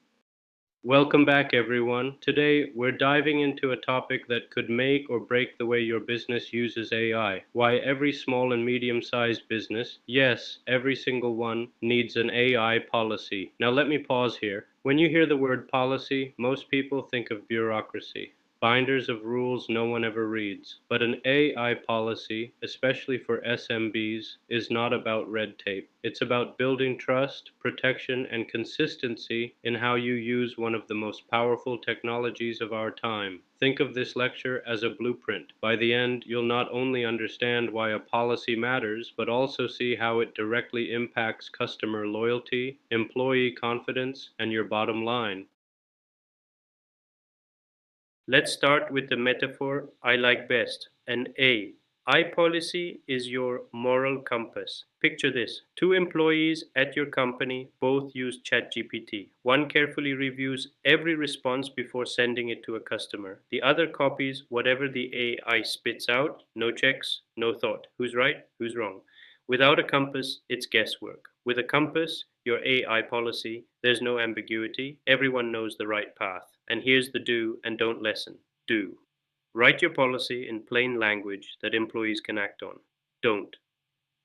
Welcome back, everyone. Today, we're diving into a topic that could make or break the way your business uses AI. Why every small and medium sized business, yes, every single one, needs an AI policy. Now, let me pause here. When you hear the word policy, most people think of bureaucracy, binders of rules no one ever reads. But an AI policy, especially for SMBs, is not about red tape. It's about building trust, protection, and consistency in how you use one of the most powerful technologies of our time. Think of this lecture as a blueprint. By the end, you'll not only understand why a policy matters, but also see how it directly impacts customer loyalty, employee confidence, and your bottom line. Let's start with the metaphor I like best, an A. I policy is your moral compass. Picture this: two employees at your company both use ChatGPT. One carefully reviews every response before sending it to a customer. The other copies whatever the AI spits out, no checks, no thought. Who's right? Who's wrong? Without a compass, it's guesswork. With a compass, your AI policy, there's no ambiguity. Everyone knows the right path. And here's the do and don't lesson. Do. Write your policy in plain language that employees can act on. Don't.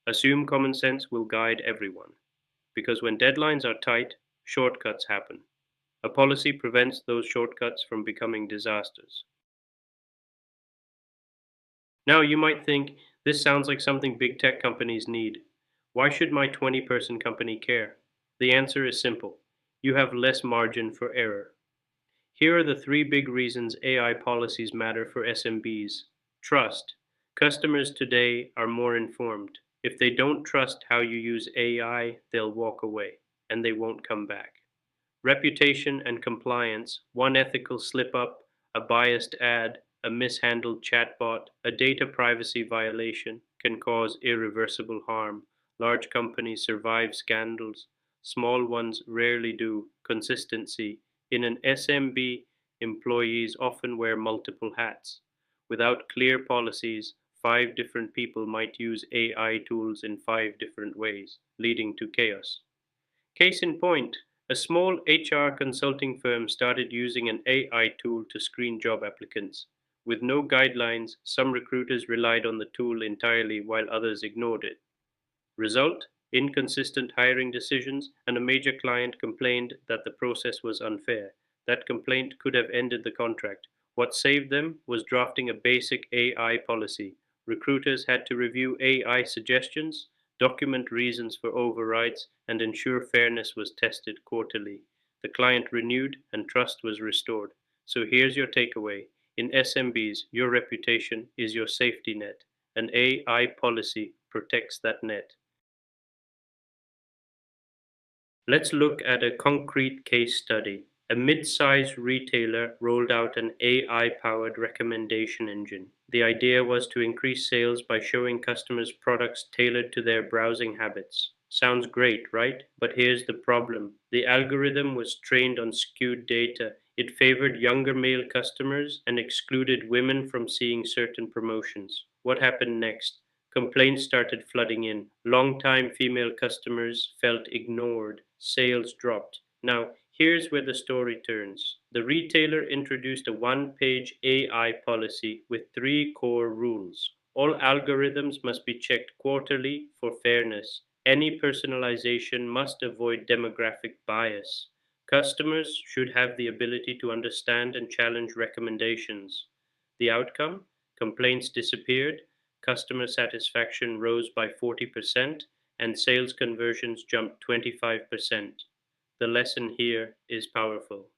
Assume common sense will guide everyone. Because when deadlines are tight, shortcuts happen. A policy prevents those shortcuts from becoming disasters. Now, you might think this sounds like something big tech companies need. Why should my 20-person company care? The answer is simple: you have less margin for error. Here are the three big reasons AI policies matter for SMBs. Trust. Customers today are more informed. If they don't trust how you use AI, they'll walk away and they won't come back. Reputation and compliance: one ethical slip up, a biased ad, a mishandled chatbot, a data privacy violation can cause irreversible harm. Large companies survive scandals, small ones rarely do. Consistency: in an SMB, employees often wear multiple hats. Without clear policies, five different people might use AI tools in five different ways, leading to chaos. Case in point, a small HR consulting firm started using an AI tool to screen job applicants. With no guidelines, some recruiters relied on the tool entirely while others ignored it. Result: inconsistent hiring decisions, and a major client complained that the process was unfair. That complaint could have ended the contract. What saved them was drafting a basic AI policy. Recruiters had to review AI suggestions, document reasons for overrides, and ensure fairness was tested quarterly. The client renewed and trust was restored. So here's your takeaway: in SMBs, your reputation is your safety net. An AI policy protects that net. Let's look at a concrete case study. A mid-sized retailer rolled out an AI-powered recommendation engine. The idea was to increase sales by showing customers products tailored to their browsing habits. Sounds great, right? But here's the problem. The algorithm was trained on skewed data. It favored younger male customers and excluded women from seeing certain promotions. What happened next? Complaints started flooding in. Long-time female customers felt ignored. Sales dropped. Now, here's where the story turns. The retailer introduced a one-page AI policy with three core rules. All algorithms must be checked quarterly for fairness. Any personalization must avoid demographic bias. Customers should have the ability to understand and challenge recommendations. The outcome? Complaints disappeared, customer satisfaction rose by 40%, and sales conversions jumped 25%. The lesson here is powerful.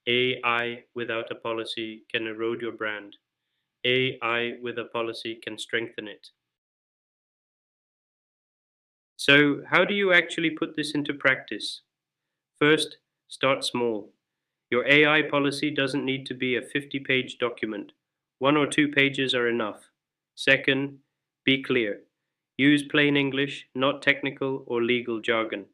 AI without a policy can erode your brand. AI with a policy can strengthen it. So, how do you actually put this into practice? First, start small. Your AI policy doesn't need to be a 50-page document. 1 or 2 pages are enough. Second, be clear. Use plain English, not technical or legal jargon.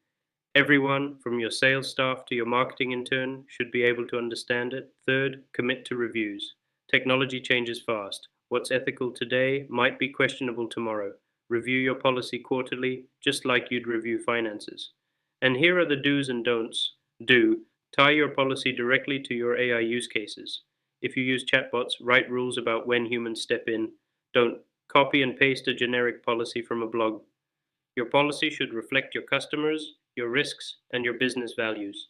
Everyone, from your sales staff to your marketing intern, should be able to understand it. Third, commit to reviews. Technology changes fast. What's ethical today might be questionable tomorrow. Review your policy quarterly, just like you'd review finances. And here are the do's and don'ts. Do. Tie your policy directly to your AI use cases. If you use chatbots, write rules about when humans step in. Don't copy and paste a generic policy from a blog. Your policy should reflect your customers, your risks, and your business values.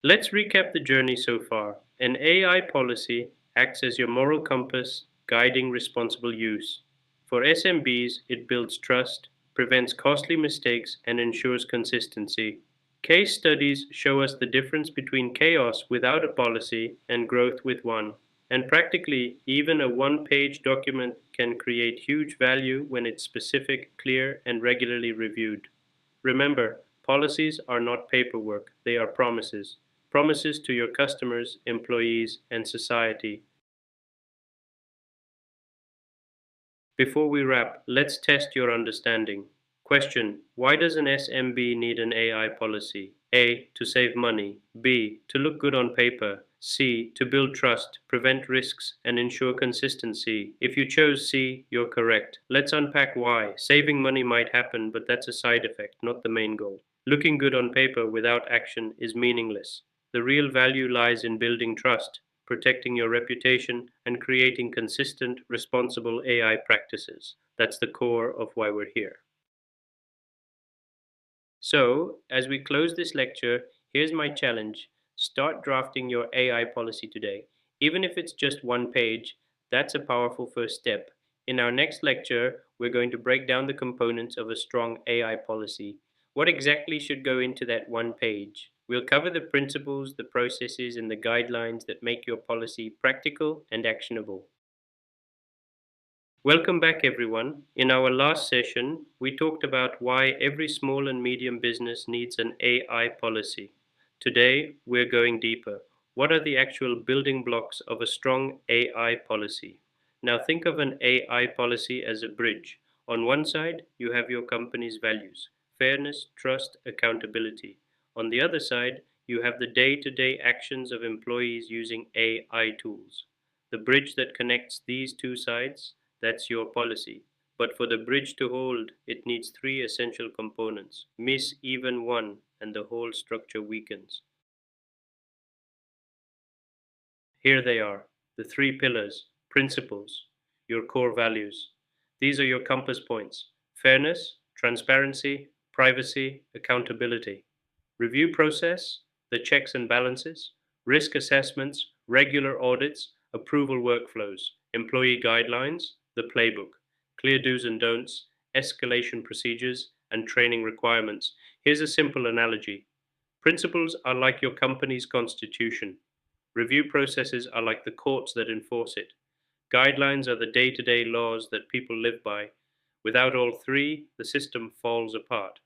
Let's recap the journey so far. An AI policy acts as your moral compass, guiding responsible use. For SMBs, it builds trust, prevents costly mistakes, and ensures consistency. Case studies show us the difference between chaos without a policy and growth with one. And practically, even a one-page document can create huge value when it's specific, clear, and regularly reviewed. Remember, policies are not paperwork, they are promises. Promises to your customers, employees, and society. Before we wrap, let's test your understanding. Question: why does an SMB need an AI policy? A. To save money. B. To look good on paper. C. To build trust, prevent risks, and ensure consistency. If you chose C, you're correct. Let's unpack why. Saving money might happen, but that's a side effect, not the main goal. Looking good on paper without action is meaningless. The real value lies in building trust, protecting your reputation, and creating consistent, responsible AI practices. That's the core of why we're here. So, as we close this lecture, here's my challenge. Start drafting your AI policy today. Even if it's just one page, that's a powerful first step. In our next lecture, we're going to break down the components of a strong AI policy. What exactly should go into that one page? We'll cover the principles, the processes, and the guidelines that make your policy practical and actionable. Welcome back, everyone. In our last session, we talked about why every small and medium business needs an AI policy. Today, we're going deeper. What are the actual building blocks of a strong AI policy? Now, think of an AI policy as a bridge. On one side, you have your company's values: fairness, trust, accountability. On the other side, you have the day to day actions of employees using AI tools. The bridge that connects these two sides, that's your policy. But for the bridge to hold, it needs three essential components. Miss even one, and the whole structure weakens. Here they are, the three pillars, principles, your core values. These are your compass points: fairness, transparency, privacy, accountability. Review process, the checks and balances, risk assessments, regular audits, approval workflows, employee guidelines, the playbook, clear do's and don'ts, escalation procedures, and training requirements. Here's a simple analogy. Principles are like your company's constitution. Review processes are like the courts that enforce it. Guidelines are the day to day laws that people live by. Without all three, the system falls apart.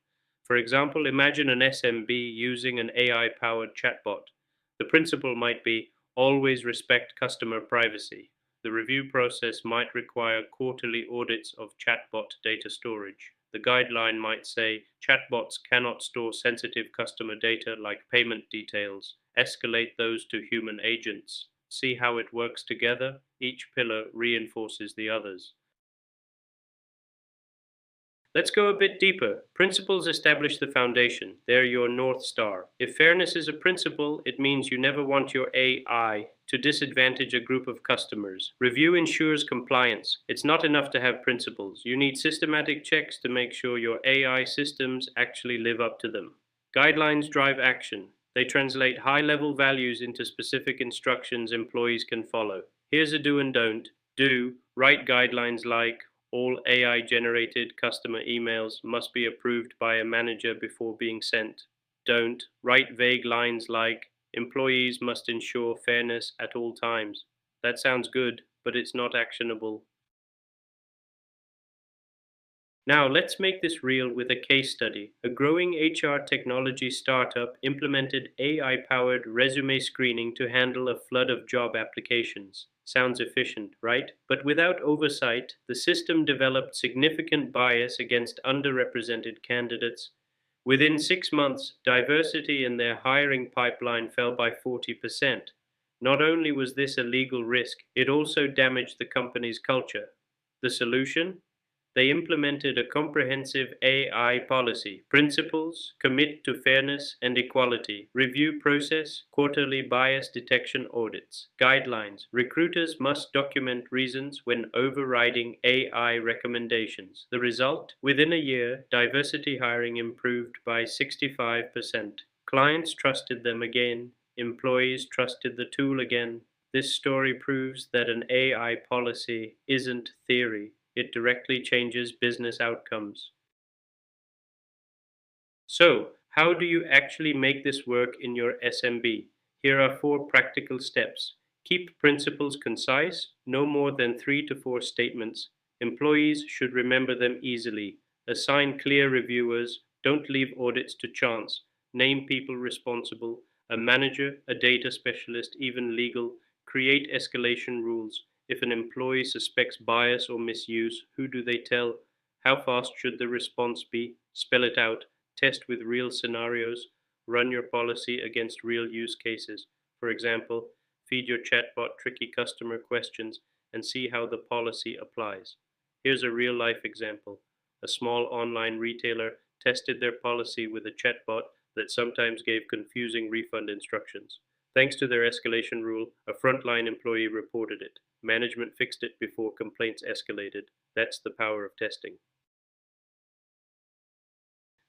For example, imagine an SMB using an AI powered chatbot. The principle might be always respect customer privacy. The review process might require quarterly audits of chatbot data storage. The guideline might say chatbots cannot store sensitive customer data like payment details. Escalate those to human agents. See how it works together? Each pillar reinforces the others. Let's go a bit deeper. Principles establish the foundation. They're your North Star. If fairness is a principle, it means you never want your AI to disadvantage a group of customers. Review ensures compliance. It's not enough to have principles. You need systematic checks to make sure your AI systems actually live up to them. Guidelines drive action. They translate high level values into specific instructions employees can follow. Here's a do and don't. Do: write guidelines like all AI generated customer emails must be approved by a manager before being sent. Don't write vague lines like employees must ensure fairness at all times. That sounds good, but it's not actionable. Now, let's make this real with a case study. A growing HR technology startup implemented AI powered resume screening to handle a flood of job applications. Sounds efficient, right? But without oversight, the system developed significant bias against underrepresented candidates. Within 6 months, diversity in their hiring pipeline fell by 40%. Not only was this a legal risk, it also damaged the company's culture. The solution? They implemented a comprehensive AI policy, principles, commit to fairness and equality, review process, quarterly bias detection audits, guidelines. Recruiters must document reasons when overriding AI recommendations. The result? Within a year, diversity hiring improved by 65%. Clients trusted them again, employees trusted the tool again. This story proves that an AI policy isn't theory, it directly changes business outcomes. So, how do you actually make this work in your SMB? Here are 4 practical steps. Keep principles concise, no more than 3 to 4 statements. Employees should remember them easily. Assign clear reviewers. Don't leave audits to chance. Name people responsible. A manager, a data specialist, even legal. Create escalation rules. If an employee suspects bias or misuse, who do they tell? How fast should the response be? Spell it out. Test with real scenarios, run your policy against real use cases. For example, feed your chatbot tricky customer questions and see how the policy applies. Here's a real life example. A small online retailer tested their policy with a chatbot that sometimes gave confusing refund instructions. Thanks to their escalation rule, a frontline employee reported it. Management fixed it before complaints escalated. That's the power of testing.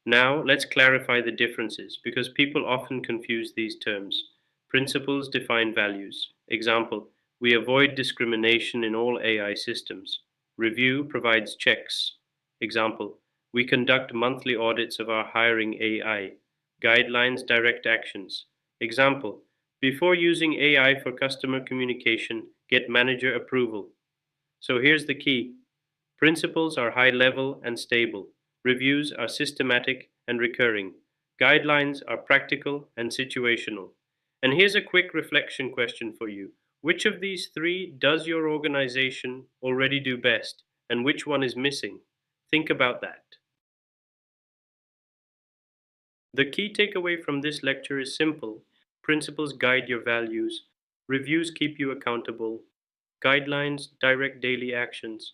Now, let's clarify the differences because people often confuse these terms. Principles define values. Example, we avoid discrimination in all AI systems. Review provides checks. Example, we conduct monthly audits of our hiring AI. Guidelines direct actions. Example, before using AI for customer communication, get manager approval. So here's the key. Principles are high level and stable. Reviews are systematic and recurring. Guidelines are practical and situational. And here's a quick reflection question for you. Which of these 3 does your organization already do best, and which one is missing? Think about that. The key takeaway from this lecture is simple. Principles guide your values. Reviews keep you accountable. Guidelines direct daily actions.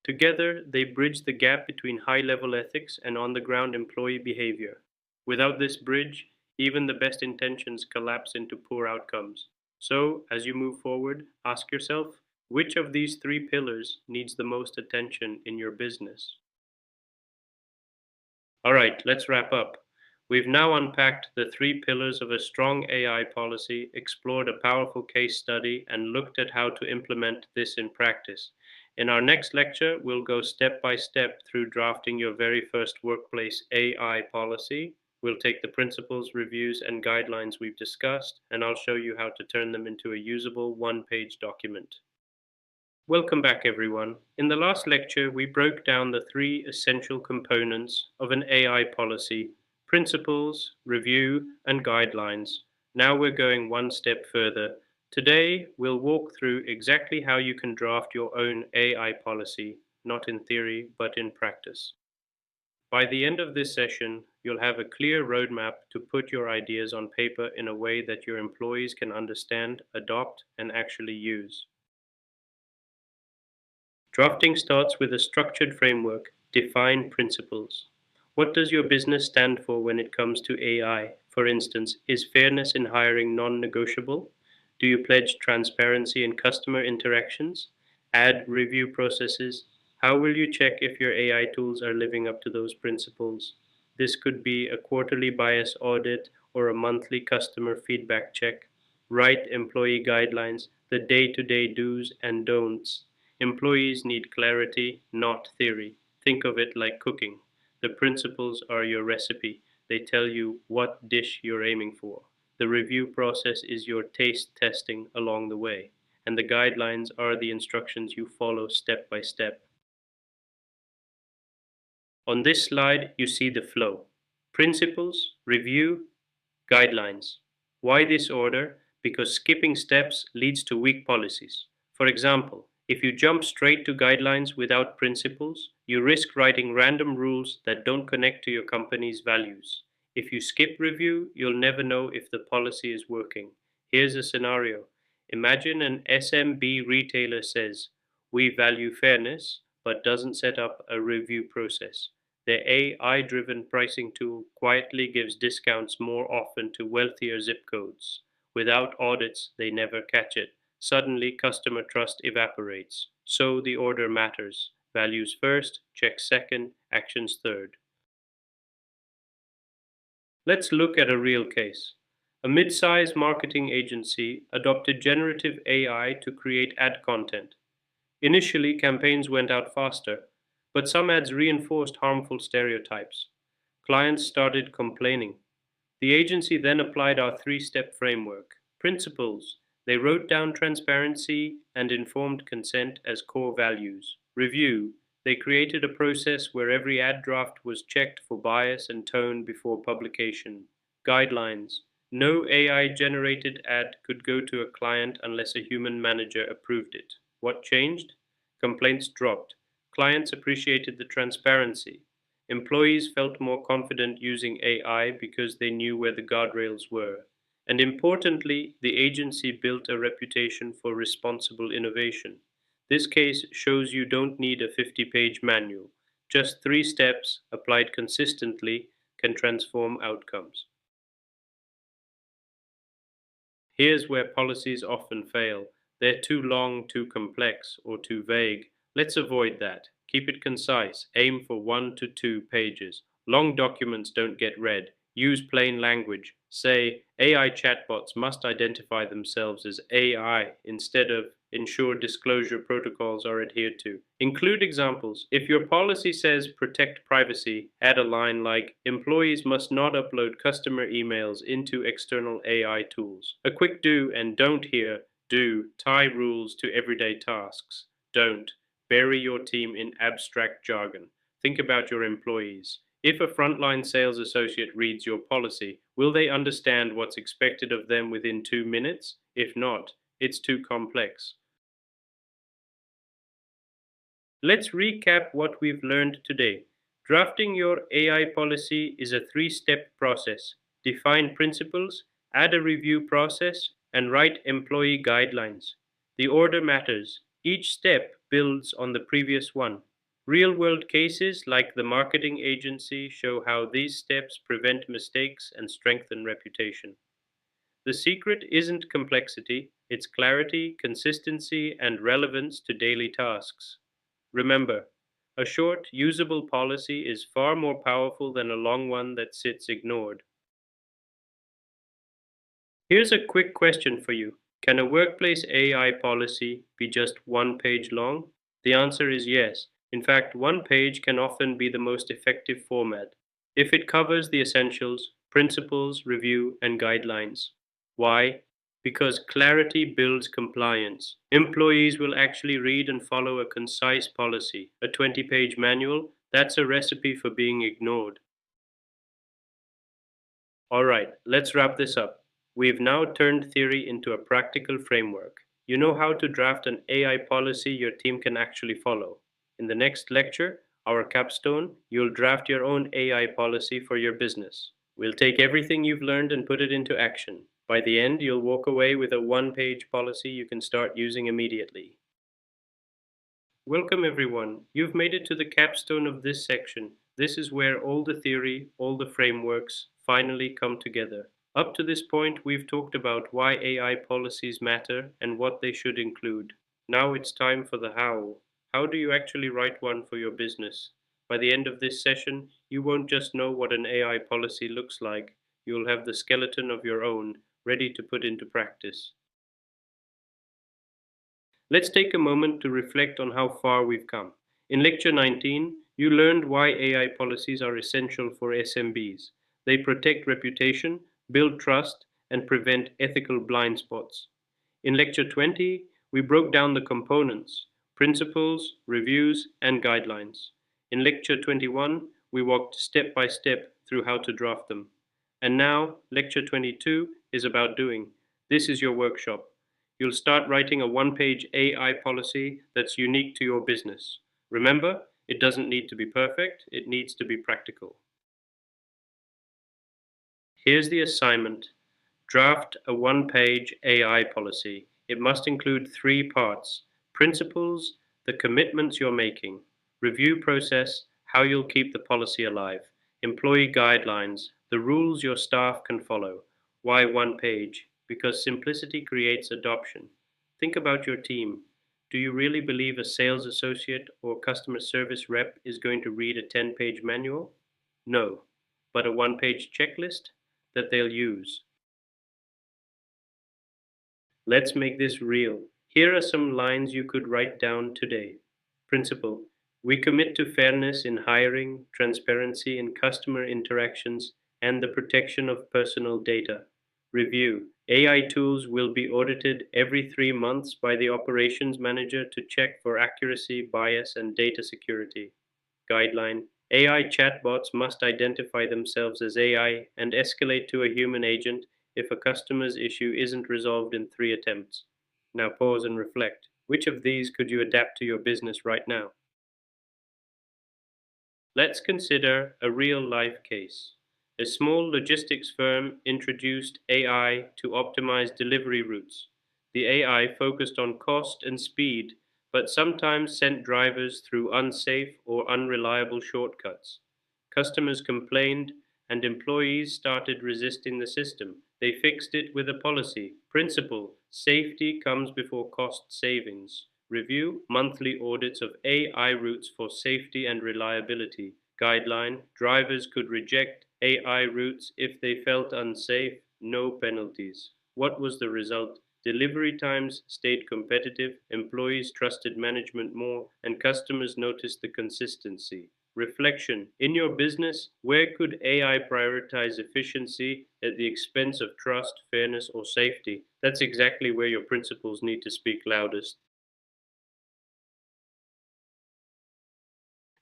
Together, they bridge the gap between high level ethics and on the ground employee behavior. Without this bridge, even the best intentions collapse into poor outcomes. So, as you move forward, ask yourself which of these 3 pillars needs the most attention in your business? All right, let's wrap up. We've now unpacked the 3 pillars of a strong AI policy, explored a powerful case study, and looked at how to implement this in practice. In our next lecture, we'll go step by step through drafting your very first workplace AI policy. We'll take the principles, reviews, and guidelines we've discussed, and I'll show you how to turn them into a usable 1 page document. Welcome back, everyone. In the last lecture, we broke down the 3 essential components of an AI policy: principles, review, and guidelines. Now we're going 1 step further. Today, we'll walk through exactly how you can draft your own AI policy, not in theory, but in practice. By the end of this session, you'll have a clear roadmap to put your ideas on paper in a way that your employees can understand, adopt, and actually use. Drafting starts with a structured framework. Define principles. What does your business stand for when it comes to AI? For instance, is fairness in hiring non negotiable? Do you pledge transparency in customer interactions? Add review processes. How will you check if your AI tools are living up to those principles? This could be a quarterly bias audit or a monthly customer feedback check. Write employee guidelines, the day to day do's and don'ts. Employees need clarity, not theory. Think of it like cooking. The principles are your recipe. They tell you what dish you're aiming for. The review process is your taste testing along the way. And the guidelines are the instructions you follow step by step. On this slide, you see the flow: principles, review, guidelines. Why this order? Because skipping steps leads to weak policies. For example, if you jump straight to guidelines without principles, you risk writing random rules that don't connect to your company's values. If you skip review, you'll never know if the policy is working. Here's a scenario. Imagine an SMB retailer says, "We value fairness," but doesn't set up a review process. Their AI-driven pricing tool quietly gives discounts more often to wealthier zip codes. Without audits, they never catch it. Suddenly, customer trust evaporates. So the order matters. Values first, checks second, actions third. Let's look at a real case. A mid-sized marketing agency adopted generative AI to create ad content. Initially, campaigns went out faster, but some ads reinforced harmful stereotypes. Clients started complaining. The agency then applied our three-step framework. Principles: they wrote down transparency and informed consent as core values. Review: they created a process where every ad draft was checked for bias and tone before publication. Guidelines: no AI-generated ad could go to a client unless a human manager approved it. What changed? Complaints dropped. Clients appreciated the transparency. Employees felt more confident using AI because they knew where the guardrails were. And importantly, the agency built a reputation for responsible innovation. This case shows you don't need a 50-page manual. Just three steps, applied consistently, can transform outcomes. Here's where policies often fail. They're too long, too complex, or too vague. Let's avoid that. Keep it concise. Aim for 1 to 2 pages. Long documents don't get read. Use plain language. Say, AI chatbots must identify themselves as AI instead of ensure disclosure protocols are adhered to. Include examples. If your policy says protect privacy, add a line like employees must not upload customer emails into external AI tools. A quick do and don't here: do tie rules to everyday tasks. Don't bury your team in abstract jargon. Think about your employees. If a frontline sales associate reads your policy, will they understand what's expected of them within 2 minutes? If not, it's too complex. Let's recap what we've learned today. Drafting your AI policy is a three-step process. Define principles, add a review process, and write employee guidelines. The order matters. Each step builds on the previous one. Real-world cases like the marketing agency show how these steps prevent mistakes and strengthen reputation. The secret isn't complexity, it's clarity, consistency, and relevance to daily tasks. Remember, a short, usable policy is far more powerful than a long one that sits ignored. Here's a quick question for you. Can a workplace AI policy be just 1 page long? The answer is yes. In fact, 1 page can often be the most effective format if it covers the essentials, principles, review, and guidelines. Why? Because clarity builds compliance. Employees will actually read and follow a concise policy. A 20-page manual, that's a recipe for being ignored. All right, let's wrap this up. We've now turned theory into a practical framework. You know how to draft an AI policy your team can actually follow. In the next lecture, our capstone, you'll draft your own AI policy for your business. We'll take everything you've learned and put it into action. By the end, you'll walk away with a 1 page policy you can start using immediately. Welcome everyone. You've made it to the capstone of this section. This is where all the theory, all the frameworks finally come together. Up to this point, we've talked about why AI policies matter and what they should include. Now it's time for the how. How do you actually write one for your business? By the end of this session, you won't just know what an AI policy looks like, you'll have the skeleton of your own ready to put into practice. Let's take a moment to reflect on how far we've come. In Lecture 19, you learned why AI policies are essential for SMBs. They protect reputation, build trust, and prevent ethical blind spots. In Lecture 20, we broke down the components: principles, reviews, and guidelines. In lecture 21, we walked step by step through how to draft them. And now, lecture 22 is about doing. This is your workshop. You'll start writing a one-page AI policy that's unique to your business. Remember, it doesn't need to be perfect, it needs to be practical. Here's the assignment. Draft a one-page AI policy. It must include three parts: principles, the commitments you're making; review process, how you'll keep the policy alive; employee guidelines, the rules your staff can follow. Why one page? Because simplicity creates adoption. Think about your team. Do you really believe a sales associate or customer service rep is going to read a 10-page manual? No, but a one-page checklist that they'll use. Let's make this real. Here are some lines you could write down today. Principle: we commit to fairness in hiring, transparency in customer interactions, and the protection of personal data. Review: AI tools will be audited every 3 months by the operations manager to check for accuracy, bias, and data security. Guideline: AI chatbots must identify themselves as AI and escalate to a human agent if a customer's issue isn't resolved in 3 attempts. Now pause and reflect. Which of these could you adapt to your business right now? Let's consider a real life case. A small logistics firm introduced AI to optimize delivery routes. The AI focused on cost and speed, but sometimes sent drivers through unsafe or unreliable shortcuts. Customers complained, and employees started resisting the system. They fixed it with a policy. Principle: safety comes before cost savings. Review: monthly audits of AI routes for safety and reliability. Guideline: drivers could reject AI routes if they felt unsafe, no penalties. What was the result? Delivery times stayed competitive, employees trusted management more, and customers noticed the consistency. Reflection: in your business, where could AI prioritize efficiency at the expense of trust, fairness, or safety? That's exactly where your principles need to speak loudest.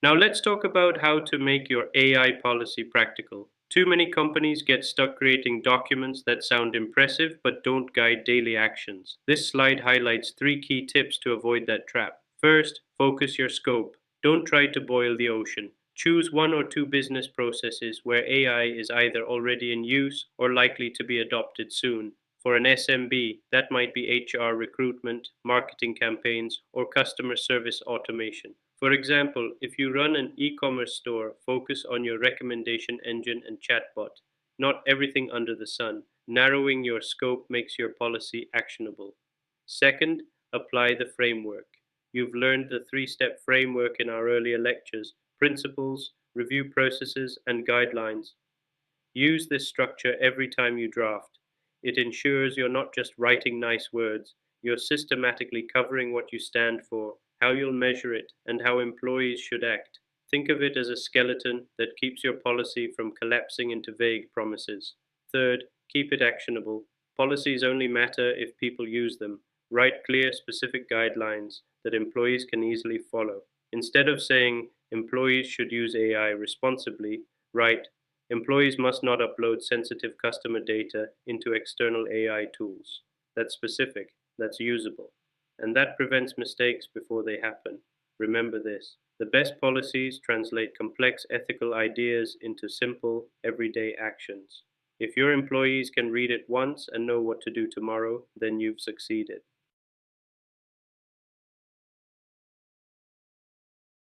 Now let's talk about how to make your AI policy practical. Too many companies get stuck creating documents that sound impressive but don't guide daily actions. This slide highlights 3 key tips to avoid that trap. First, focus your scope. Don't try to boil the ocean. Choose 1 or 2 business processes where AI is either already in use or likely to be adopted soon. For an SMB, that might be HR recruitment, marketing campaigns, or customer service automation. For example, if you run an e-commerce store, focus on your recommendation engine and chatbot, not everything under the sun. Narrowing your scope makes your policy actionable. Second, apply the framework. You've learned the 3 step framework in our earlier lectures: principles, review processes, and guidelines. Use this structure every time you draft. It ensures you're not just writing nice words, you're systematically covering what you stand for, how you'll measure it, and how employees should act. Think of it as a skeleton that keeps your policy from collapsing into vague promises. Third, keep it actionable. Policies only matter if people use them. Write clear, specific guidelines that employees can easily follow. Instead of saying employees should use AI responsibly, write employees must not upload sensitive customer data into external AI tools. That's specific, that's usable, and that prevents mistakes before they happen. Remember this: the best policies translate complex ethical ideas into simple, everyday actions. If your employees can read it once and know what to do tomorrow, then you've succeeded.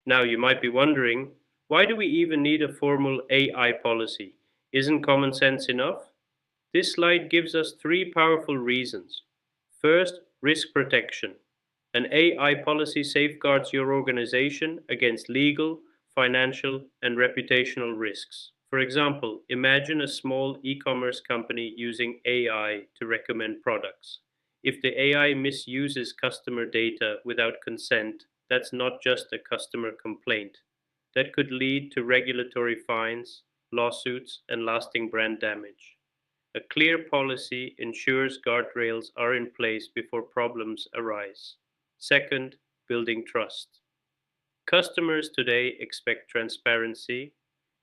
Now, you might be wondering, why do we even need a formal AI policy? Isn't common sense enough? This slide gives us 3 powerful reasons. First, risk protection. An AI policy safeguards your organization against legal, financial, and reputational risks. For example, imagine a small e-commerce company using AI to recommend products. If the AI misuses customer data without consent, that's not just a customer complaint. That could lead to regulatory fines, lawsuits, and lasting brand damage. A clear policy ensures guardrails are in place before problems arise. Second, building trust. Customers today expect transparency.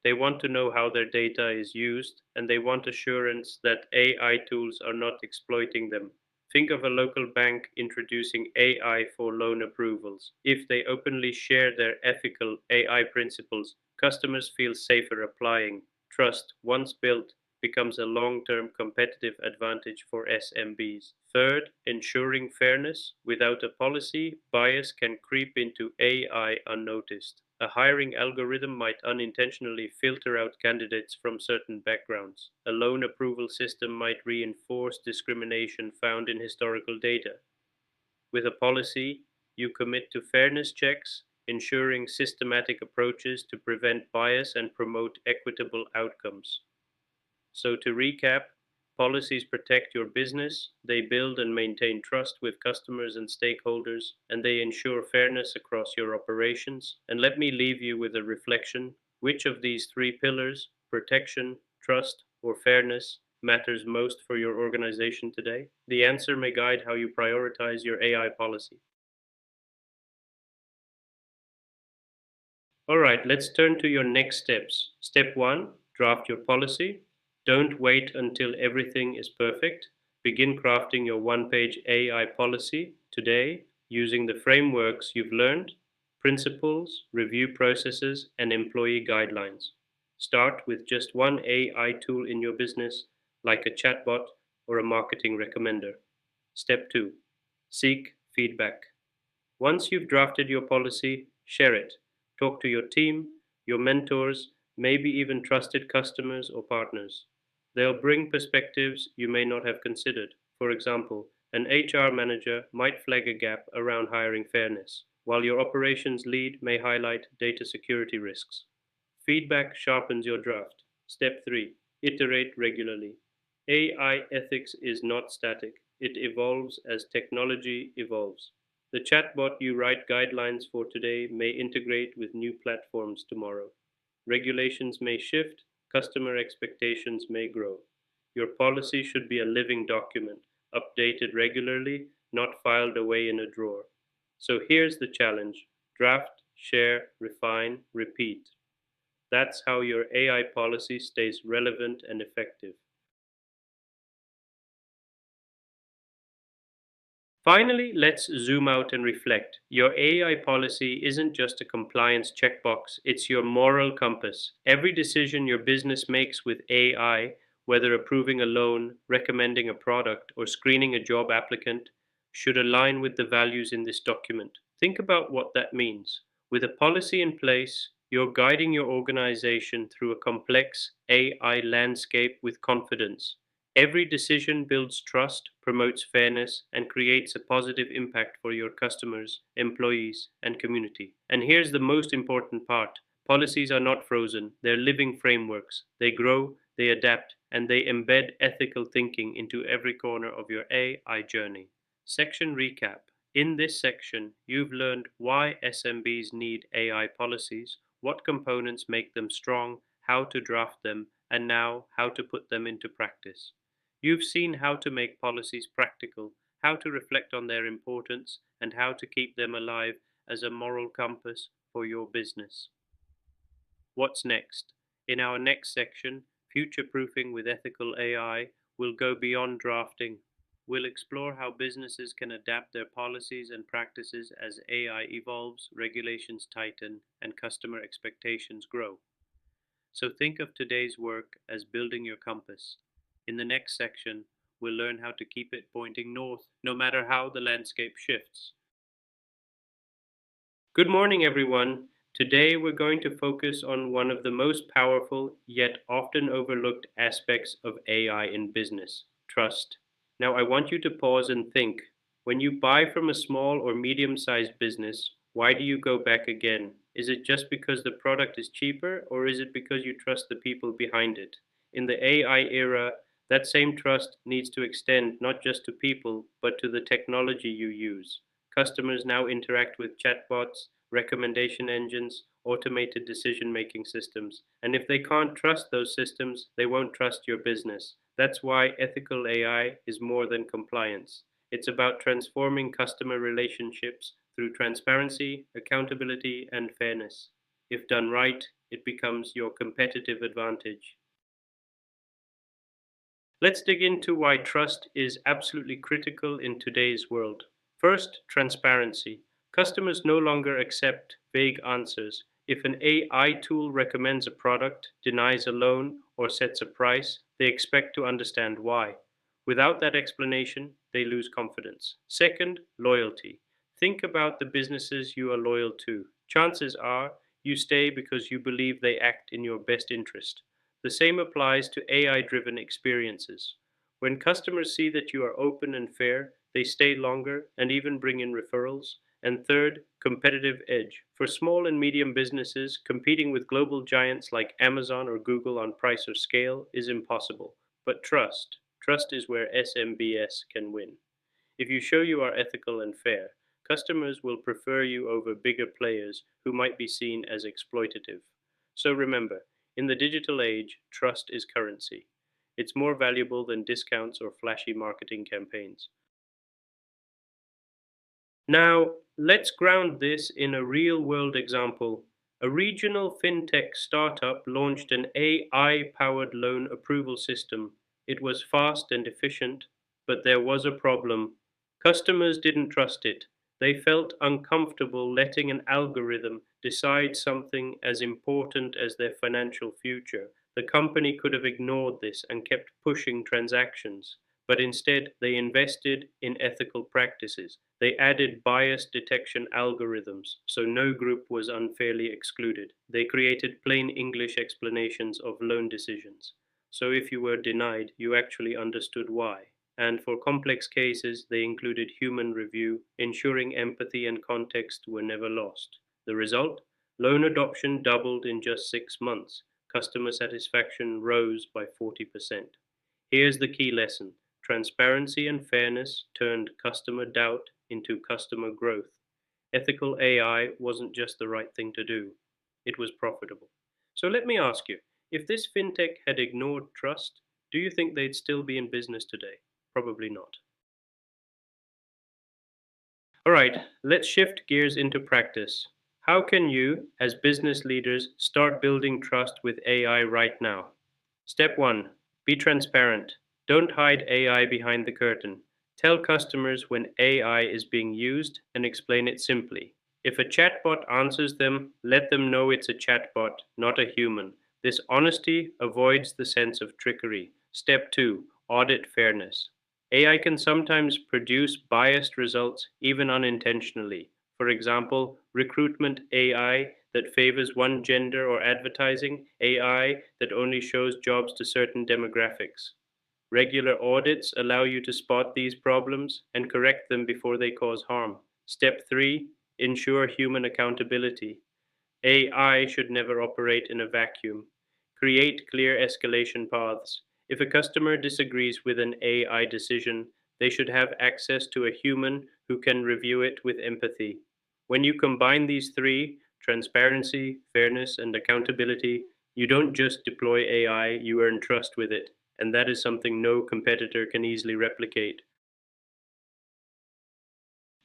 They want to know how their data is used, and they want assurance that AI tools are not exploiting them. Think of a local bank introducing AI for loan approvals. If they openly share their ethical AI principles, customers feel safer applying. Trust, once built, becomes a long-term competitive advantage for SMBs. Third, ensuring fairness. Without a policy, bias can creep into AI unnoticed. A hiring algorithm might unintentionally filter out candidates from certain backgrounds. A loan approval system might reinforce discrimination found in historical data. With a policy, you commit to fairness checks, ensuring systematic approaches to prevent bias and promote equitable outcomes. So, to recap, policies protect your business, they build and maintain trust with customers and stakeholders, and they ensure fairness across your operations. And let me leave you with a reflection: which of these three pillars, protection, trust, or fairness, matters most for your organization today? The answer may guide how you prioritize your AI policy. All right, let's turn to your next steps. Step one, draft your policy. Don't wait until everything is perfect. Begin crafting your one page AI policy today using the frameworks you've learned, principles, review processes, and employee guidelines. Start with just one AI tool in your business, like a chatbot or a marketing recommender. Step two, seek feedback. Once you've drafted your policy, share it. Talk to your team, your mentors, maybe even trusted customers or partners. They'll bring perspectives you may not have considered. For example, an HR manager might flag a gap around hiring fairness, while your operations lead may highlight data security risks. Feedback sharpens your draft. Step 3, iterate regularly. AI ethics is not static, it evolves as technology evolves. The chatbot you write guidelines for today may integrate with new platforms tomorrow. Regulations may shift, customer expectations may grow. Your policy should be a living document, updated regularly, not filed away in a drawer. So here's the challenge: draft, share, refine, repeat. That's how your AI policy stays relevant and effective. Finally, let's zoom out and reflect. Your AI policy isn't just a compliance checkbox, it's your moral compass. Every decision your business makes with AI, whether approving a loan, recommending a product, or screening a job applicant, should align with the values in this document. Think about what that means. With a policy in place, you're guiding your organization through a complex AI landscape with confidence. Every decision builds trust, promotes fairness, and creates a positive impact for your customers, employees, and community. And here's the most important part: policies are not frozen, they're living frameworks. They grow, they adapt, and they embed ethical thinking into every corner of your AI journey. Section recap. In this section, you've learned why SMBs need AI policies, what components make them strong, how to draft them, and now how to put them into practice. You've seen how to make policies practical, how to reflect on their importance, and how to keep them alive as a moral compass for your business. What's next? In our next section, Future Proofing with Ethical AI, we'll go beyond drafting. We'll explore how businesses can adapt their policies and practices as AI evolves, regulations tighten, and customer expectations grow. So think of today's work as building your compass. In the next section, we'll learn how to keep it pointing north no matter how the landscape shifts. Good morning, everyone. Today we're going to focus on one of the most powerful yet often overlooked aspects of AI in business: trust. Now, I want you to pause and think. When you buy from a small or medium sized business, why do you go back again? Is it just because the product is cheaper, or is it because you trust the people behind it? In the AI era, that same trust needs to extend not just to people, but to the technology you use. Customers now interact with chatbots, recommendation engines, automated decision making systems. And if they can't trust those systems, they won't trust your business. That's why ethical AI is more than compliance. It's about transforming customer relationships through transparency, accountability, and fairness. If done right, it becomes your competitive advantage. Let's dig into why trust is absolutely critical in today's world. First, transparency. Customers no longer accept vague answers. If an AI tool recommends a product, denies a loan, or sets a price, they expect to understand why. Without that explanation, they lose confidence. Second, loyalty. Think about the businesses you are loyal to. Chances are you stay because you believe they act in your best interest. The same applies to AI driven experiences. When customers see that you are open and fair, they stay longer and even bring in referrals. And third, competitive edge. For small and medium businesses, competing with global giants like Amazon or Google on price or scale is impossible. But trust is where SMBS can win. If you show you are ethical and fair, customers will prefer you over bigger players who might be seen as exploitative. So remember, in the digital age, trust is currency. It's more valuable than discounts or flashy marketing campaigns. Now, let's ground this in a real world example. A regional fintech startup launched an AI powered loan approval system. It was fast and efficient, but there was a problem. Customers didn't trust it. They felt uncomfortable letting an algorithm decide something as important as their financial future. The company could have ignored this and kept pushing transactions, but instead they invested in ethical practices. They added bias detection algorithms so no group was unfairly excluded. They created plain English explanations of loan decisions. So if you were denied, you actually understood why. And for complex cases, they included human review, ensuring empathy and context were never lost. The result? Loan adoption doubled in just 6 months. Customer satisfaction rose by 40%. Here's the key lesson: transparency and fairness turned customer doubt into customer growth. Ethical AI wasn't just the right thing to do, it was profitable. So let me ask you, if this fintech had ignored trust, do you think they'd still be in business today? Probably not. All right, let's shift gears into practice. How can you, as business leaders, start building trust with AI right now? Step 1: be transparent. Don't hide AI behind the curtain. Tell customers when AI is being used and explain it simply. If a chatbot answers them, let them know it's a chatbot, not a human. This honesty avoids the sense of trickery. Step 2: audit fairness. AI can sometimes produce biased results even unintentionally. For example, recruitment AI that favors one gender or advertising AI that only shows jobs to certain demographics. Regular audits allow you to spot these problems and correct them before they cause harm. Step 3: ensure human accountability. AI should never operate in a vacuum. Create clear escalation paths. If a customer disagrees with an AI decision, they should have access to a human who can review it with empathy. When you combine these three, transparency, fairness, and accountability, you don't just deploy AI, you earn trust with it. And that is something no competitor can easily replicate.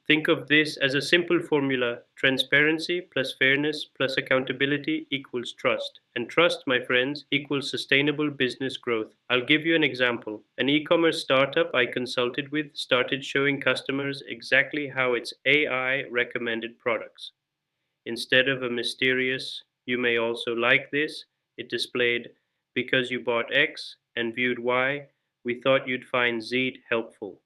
Think of this as a simple formula: transparency plus fairness plus accountability equals trust. And trust, my friends, equals sustainable business growth. I'll give you an example. An e commerce startup I consulted with started showing customers exactly how its AI recommended products. Instead of a mysterious, "you may also like this," it displayed, "because you bought X and viewed Y, we thought you'd find Z helpful."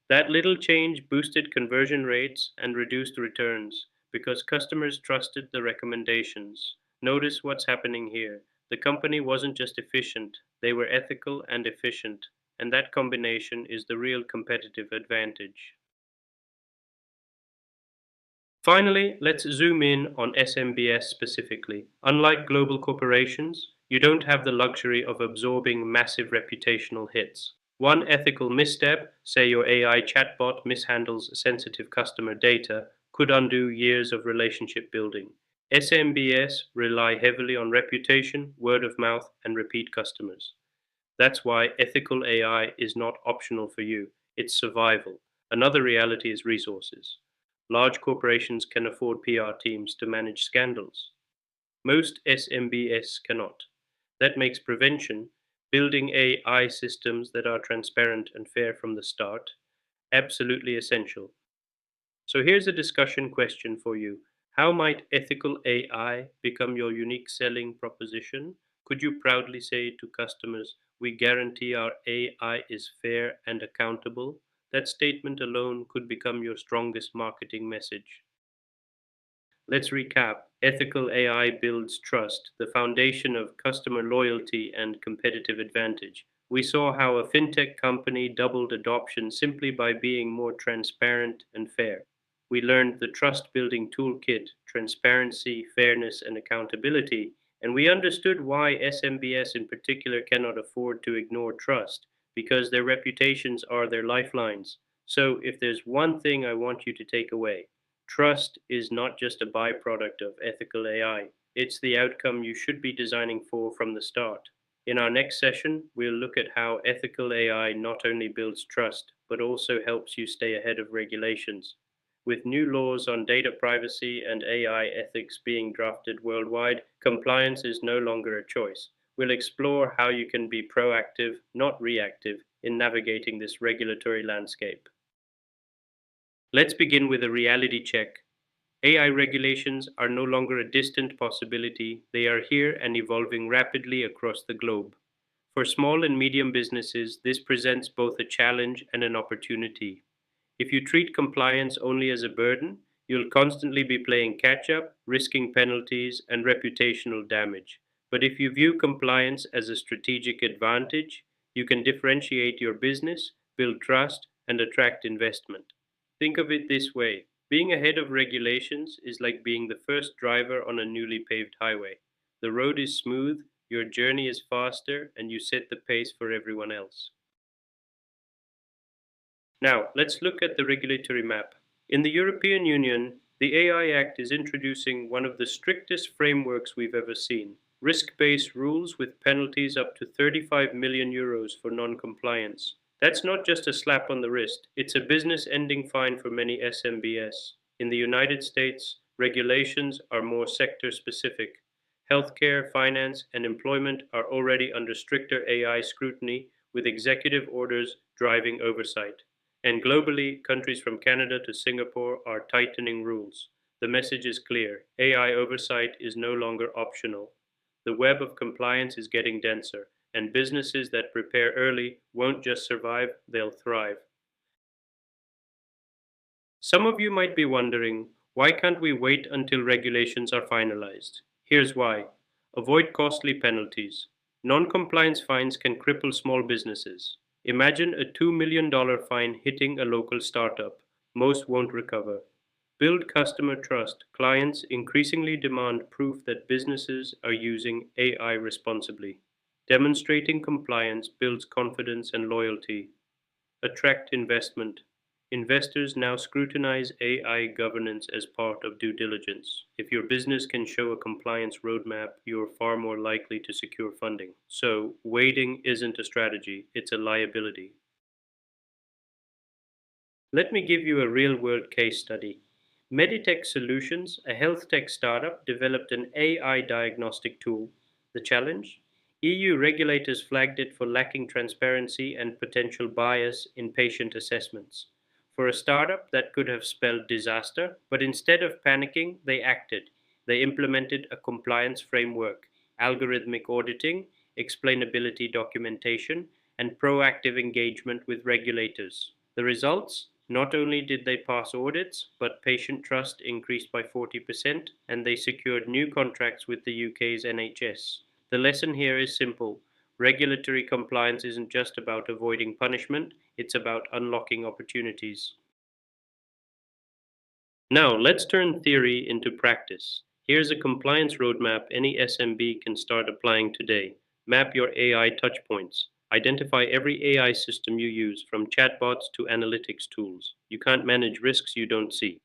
That little change boosted conversion rates and reduced returns because customers trusted the recommendations. Notice what's happening here. The company wasn't just efficient, they were ethical and efficient, and that combination is the real competitive advantage. Finally, let's zoom in on SMBS specifically. Unlike global corporations, you don't have the luxury of absorbing massive reputational hits. One ethical misstep, say your AI chatbot mishandles sensitive customer data, could undo years of relationship building. SMBS rely heavily on reputation, word of mouth, and repeat customers. That's why ethical AI is not optional for you, it's survival. Another reality is resources. Large corporations can afford PR teams to manage scandals. Most SMBs cannot. That makes prevention, building AI systems that are transparent and fair from the start, absolutely essential. So here's a discussion question for you. How might ethical AI become your unique selling proposition? Could you proudly say to customers, we guarantee our AI is fair and accountable? That statement alone could become your strongest marketing message. Let's recap. Ethical AI builds trust, the foundation of customer loyalty and competitive advantage. We saw how a fintech company doubled adoption simply by being more transparent and fair. We learned the trust building toolkit, transparency, fairness, and accountability, and we understood why SMBs in particular cannot afford to ignore trust because their reputations are their lifelines. So, if there's one thing I want you to take away, trust is not just a byproduct of ethical AI, it's the outcome you should be designing for from the start. In our next session, we'll look at how ethical AI not only builds trust, but also helps you stay ahead of regulations. With new laws on data privacy and AI ethics being drafted worldwide, compliance is no longer a choice. We'll explore how you can be proactive, not reactive, in navigating this regulatory landscape. Let's begin with a reality check. AI regulations are no longer a distant possibility, they are here and evolving rapidly across the globe. For small and medium businesses, this presents both a challenge and an opportunity. If you treat compliance only as a burden, you'll constantly be playing catch up, risking penalties and reputational damage. But if you view compliance as a strategic advantage, you can differentiate your business, build trust, and attract investment. Think of it this way: being ahead of regulations is like being the first driver on a newly paved highway. The road is smooth, your journey is faster, and you set the pace for everyone else. Now, let's look at the regulatory map. In the European Union, the AI Act is introducing one of the strictest frameworks we've ever seen. Risk-based rules with penalties up to 35 million euros for non-compliance. That's not just a slap on the wrist, it's a business-ending fine for many SMBs. In the United States, regulations are more sector-specific. Healthcare, finance, and employment are already under stricter AI scrutiny, with executive orders driving oversight. And globally, countries from Canada to Singapore are tightening rules. The message is clear: AI oversight is no longer optional. The web of compliance is getting denser, and businesses that prepare early won't just survive, they'll thrive. Some of you might be wondering, why can't we wait until regulations are finalized? Here's why. Avoid costly penalties. Non-compliance fines can cripple small businesses. Imagine a $2 million fine hitting a local startup. Most won't recover. Build customer trust. Clients increasingly demand proof that businesses are using AI responsibly. Demonstrating compliance builds confidence and loyalty. Attract investment. Investors now scrutinize AI governance as part of due diligence. If your business can show a compliance roadmap, you're far more likely to secure funding. So, waiting isn't a strategy, it's a liability. Let me give you a real world case study. Meditech Solutions, a health tech startup, developed an AI diagnostic tool. The challenge? EU regulators flagged it for lacking transparency and potential bias in patient assessments. For a startup, that could have spelled disaster, but instead of panicking, they acted. They implemented a compliance framework, algorithmic auditing, explainability documentation, and proactive engagement with regulators. The results? Not only did they pass audits, but patient trust increased by 40%, and they secured new contracts with the UK's NHS. The lesson here is simple: regulatory compliance isn't just about avoiding punishment, it's about unlocking opportunities. Now, let's turn theory into practice. Here's a compliance roadmap any SMB can start applying today. Map your AI touchpoints. Identify every AI system you use, from chatbots to analytics tools. You can't manage risks you don't see.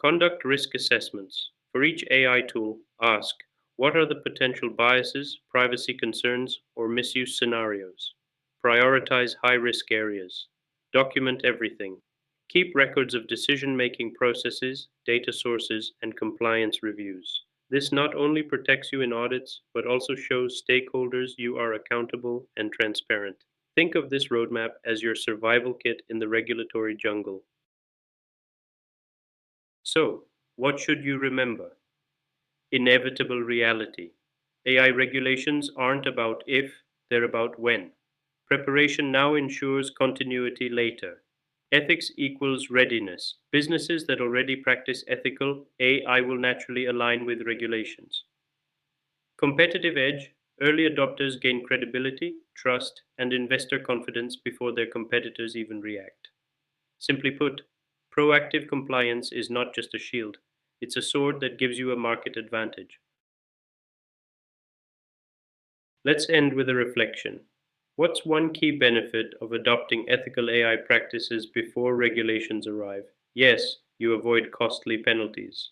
Conduct risk assessments. For each AI tool, ask, what are the potential biases, privacy concerns, or misuse scenarios? Prioritize high risk areas. Document everything. Keep records of decision-making processes, data sources, and compliance reviews. This not only protects you in audits, but also shows stakeholders you are accountable and transparent. Think of this roadmap as your survival kit in the regulatory jungle. So, what should you remember? Inevitable reality. AI regulations aren't about if, they're about when. Preparation now ensures continuity later. Ethics equals readiness. Businesses that already practice ethical AI will naturally align with regulations. Competitive edge. Early adopters gain credibility, trust, and investor confidence before their competitors even react. Simply put, proactive compliance is not just a shield, it's a sword that gives you a market advantage. Let's end with a reflection. What's one key benefit of adopting ethical AI practices before regulations arrive? Yes, you avoid costly penalties.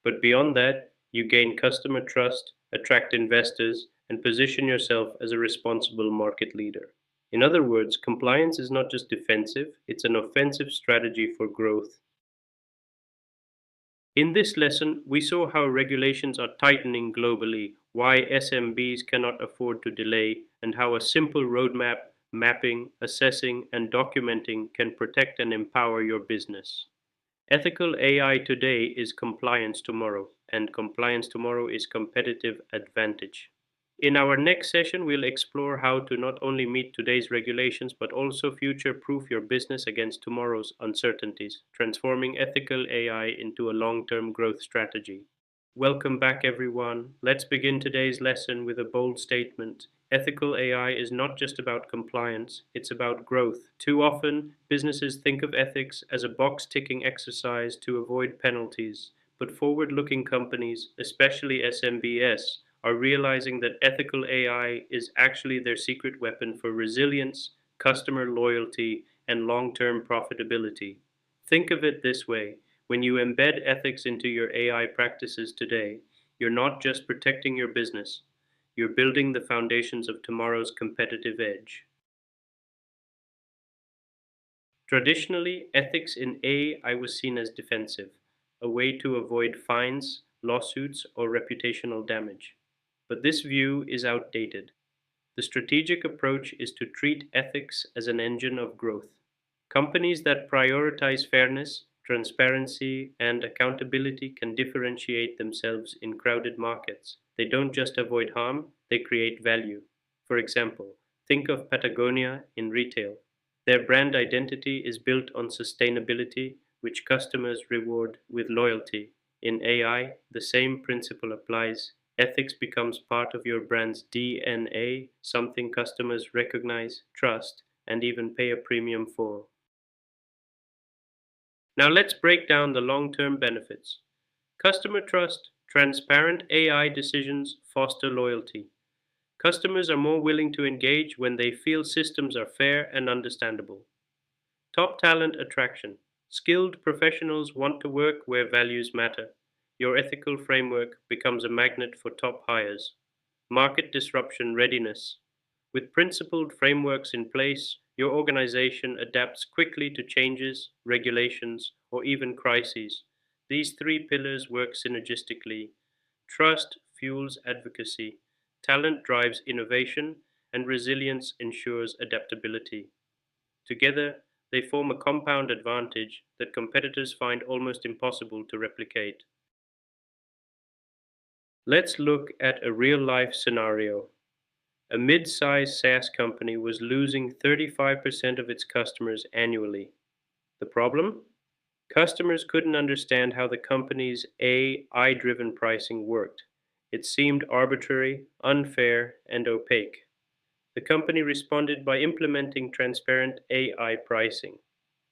But beyond that, you gain customer trust, attract investors, and position yourself as a responsible market leader. In other words, compliance is not just defensive, it's an offensive strategy for growth. In this lesson, we saw how regulations are tightening globally, why SMBs cannot afford to delay, and how a simple roadmap, mapping, assessing, and documenting can protect and empower your business. Ethical AI today is compliance tomorrow, and compliance tomorrow is competitive advantage. In our next session, we'll explore how to not only meet today's regulations but also future proof your business against tomorrow's uncertainties, transforming ethical AI into a long term growth strategy. Welcome back, everyone. Let's begin today's lesson with a bold statement. Ethical AI is not just about compliance, it's about growth. Too often, businesses think of ethics as a box ticking exercise to avoid penalties, but forward looking companies, especially SMBs, are realizing that ethical AI is actually their secret weapon for resilience, customer loyalty, and long term profitability. Think of it this way: when you embed ethics into your AI practices today, you're not just protecting your business, you're building the foundations of tomorrow's competitive edge. Traditionally, ethics in AI was seen as defensive, a way to avoid fines, lawsuits, or reputational damage. But this view is outdated. The strategic approach is to treat ethics as an engine of growth. Companies that prioritize fairness, transparency, and accountability can differentiate themselves in crowded markets. They don't just avoid harm, they create value. For example, think of Patagonia in retail. Their brand identity is built on sustainability, which customers reward with loyalty. In AI, the same principle applies. Ethics becomes part of your brand's DNA, something customers recognize, trust, and even pay a premium for. Now let's break down the long-term benefits. Customer trust, transparent AI decisions foster loyalty. Customers are more willing to engage when they feel systems are fair and understandable. Top talent attraction. Skilled professionals want to work where values matter. Your ethical framework becomes a magnet for top hires. Market disruption readiness. With principled frameworks in place, your organization adapts quickly to changes, regulations, or even crises. These three pillars work synergistically. Trust fuels advocacy, talent drives innovation, and resilience ensures adaptability. Together, they form a compound advantage that competitors find almost impossible to replicate. Let's look at a real life scenario. A mid sized SaaS company was losing 35% of its customers annually. The problem? Customers couldn't understand how the company's AI driven pricing worked. It seemed arbitrary, unfair, and opaque. The company responded by implementing transparent AI pricing.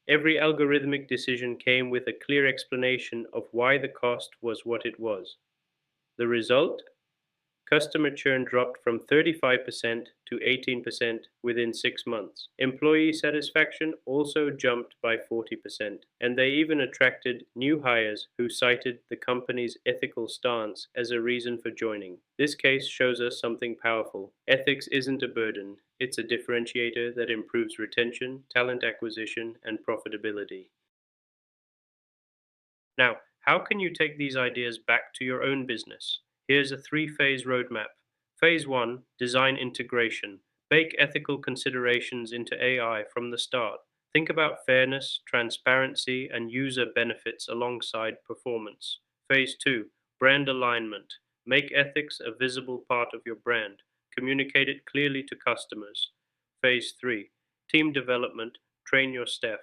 Every algorithmic decision came with a clear explanation of why the cost was what it was. The result? Customer churn dropped from 35% to 18% within 6 months. Employee satisfaction also jumped by 40%, and they even attracted new hires who cited the company's ethical stance as a reason for joining. This case shows us something powerful. Ethics isn't a burden, it's a differentiator that improves retention, talent acquisition, and profitability. Now, how can you take these ideas back to your own business? Here's a three-phase roadmap. Phase 1, design integration. Bake ethical considerations into AI from the start. Think about fairness, transparency, and user benefits alongside performance. Phase 2, brand alignment. Make ethics a visible part of your brand. Communicate it clearly to customers. Phase 3, team development. Train your staff.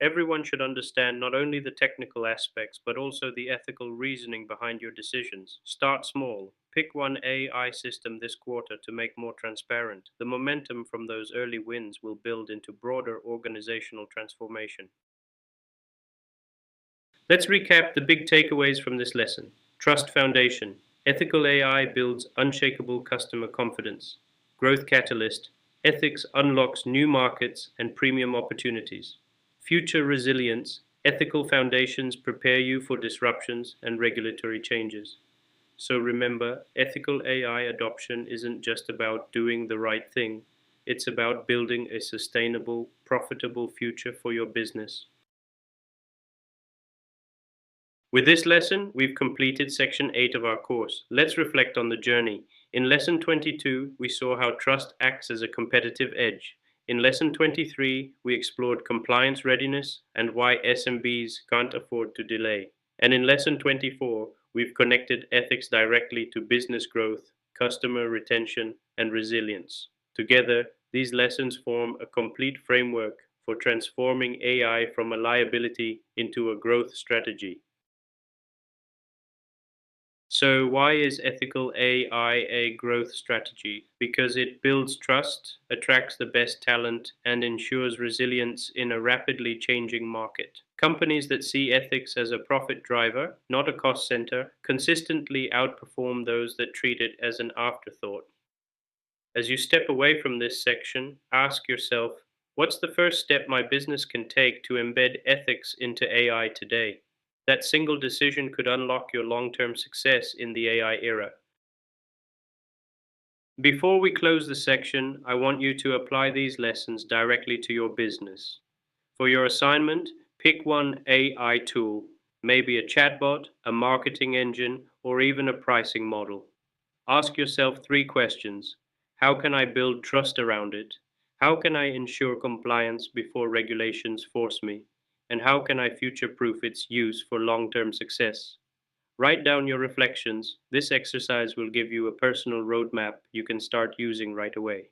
Everyone should understand not only the technical aspects, but also the ethical reasoning behind your decisions. Start small. Pick one AI system this quarter to make more transparent. The momentum from those early wins will build into broader organizational transformation. Let's recap the big takeaways from this lesson. Trust foundation. Ethical AI builds unshakable customer confidence. Growth catalyst. Ethics unlocks new markets and premium opportunities. Future resilience. Ethical foundations prepare you for disruptions and regulatory changes. So remember, ethical AI adoption isn't just about doing the right thing, it's about building a sustainable, profitable future for your business. With this lesson, we've completed section 8 of our course. Let's reflect on the journey. In lesson 22, we saw how trust acts as a competitive edge. In lesson 23, we explored compliance readiness and why SMBs can't afford to delay. And in lesson 24, we've connected ethics directly to business growth, customer retention, and resilience. Together, these lessons form a complete framework for transforming AI from a liability into a growth strategy. So, why is ethical AI a growth strategy? Because it builds trust, attracts the best talent, and ensures resilience in a rapidly changing market. Companies that see ethics as a profit driver, not a cost center, consistently outperform those that treat it as an afterthought. As you step away from this section, ask yourself, what's the first step my business can take to embed ethics into AI today? That single decision could unlock your long term success in the AI era. Before we close the section, I want you to apply these lessons directly to your business. For your assignment, pick one AI tool, maybe a chatbot, a marketing engine, or even a pricing model. Ask yourself three questions. How can I build trust around it? How can I ensure compliance before regulations force me? And how can I future proof its use for long term success? Write down your reflections. This exercise will give you a personal roadmap you can start using right away.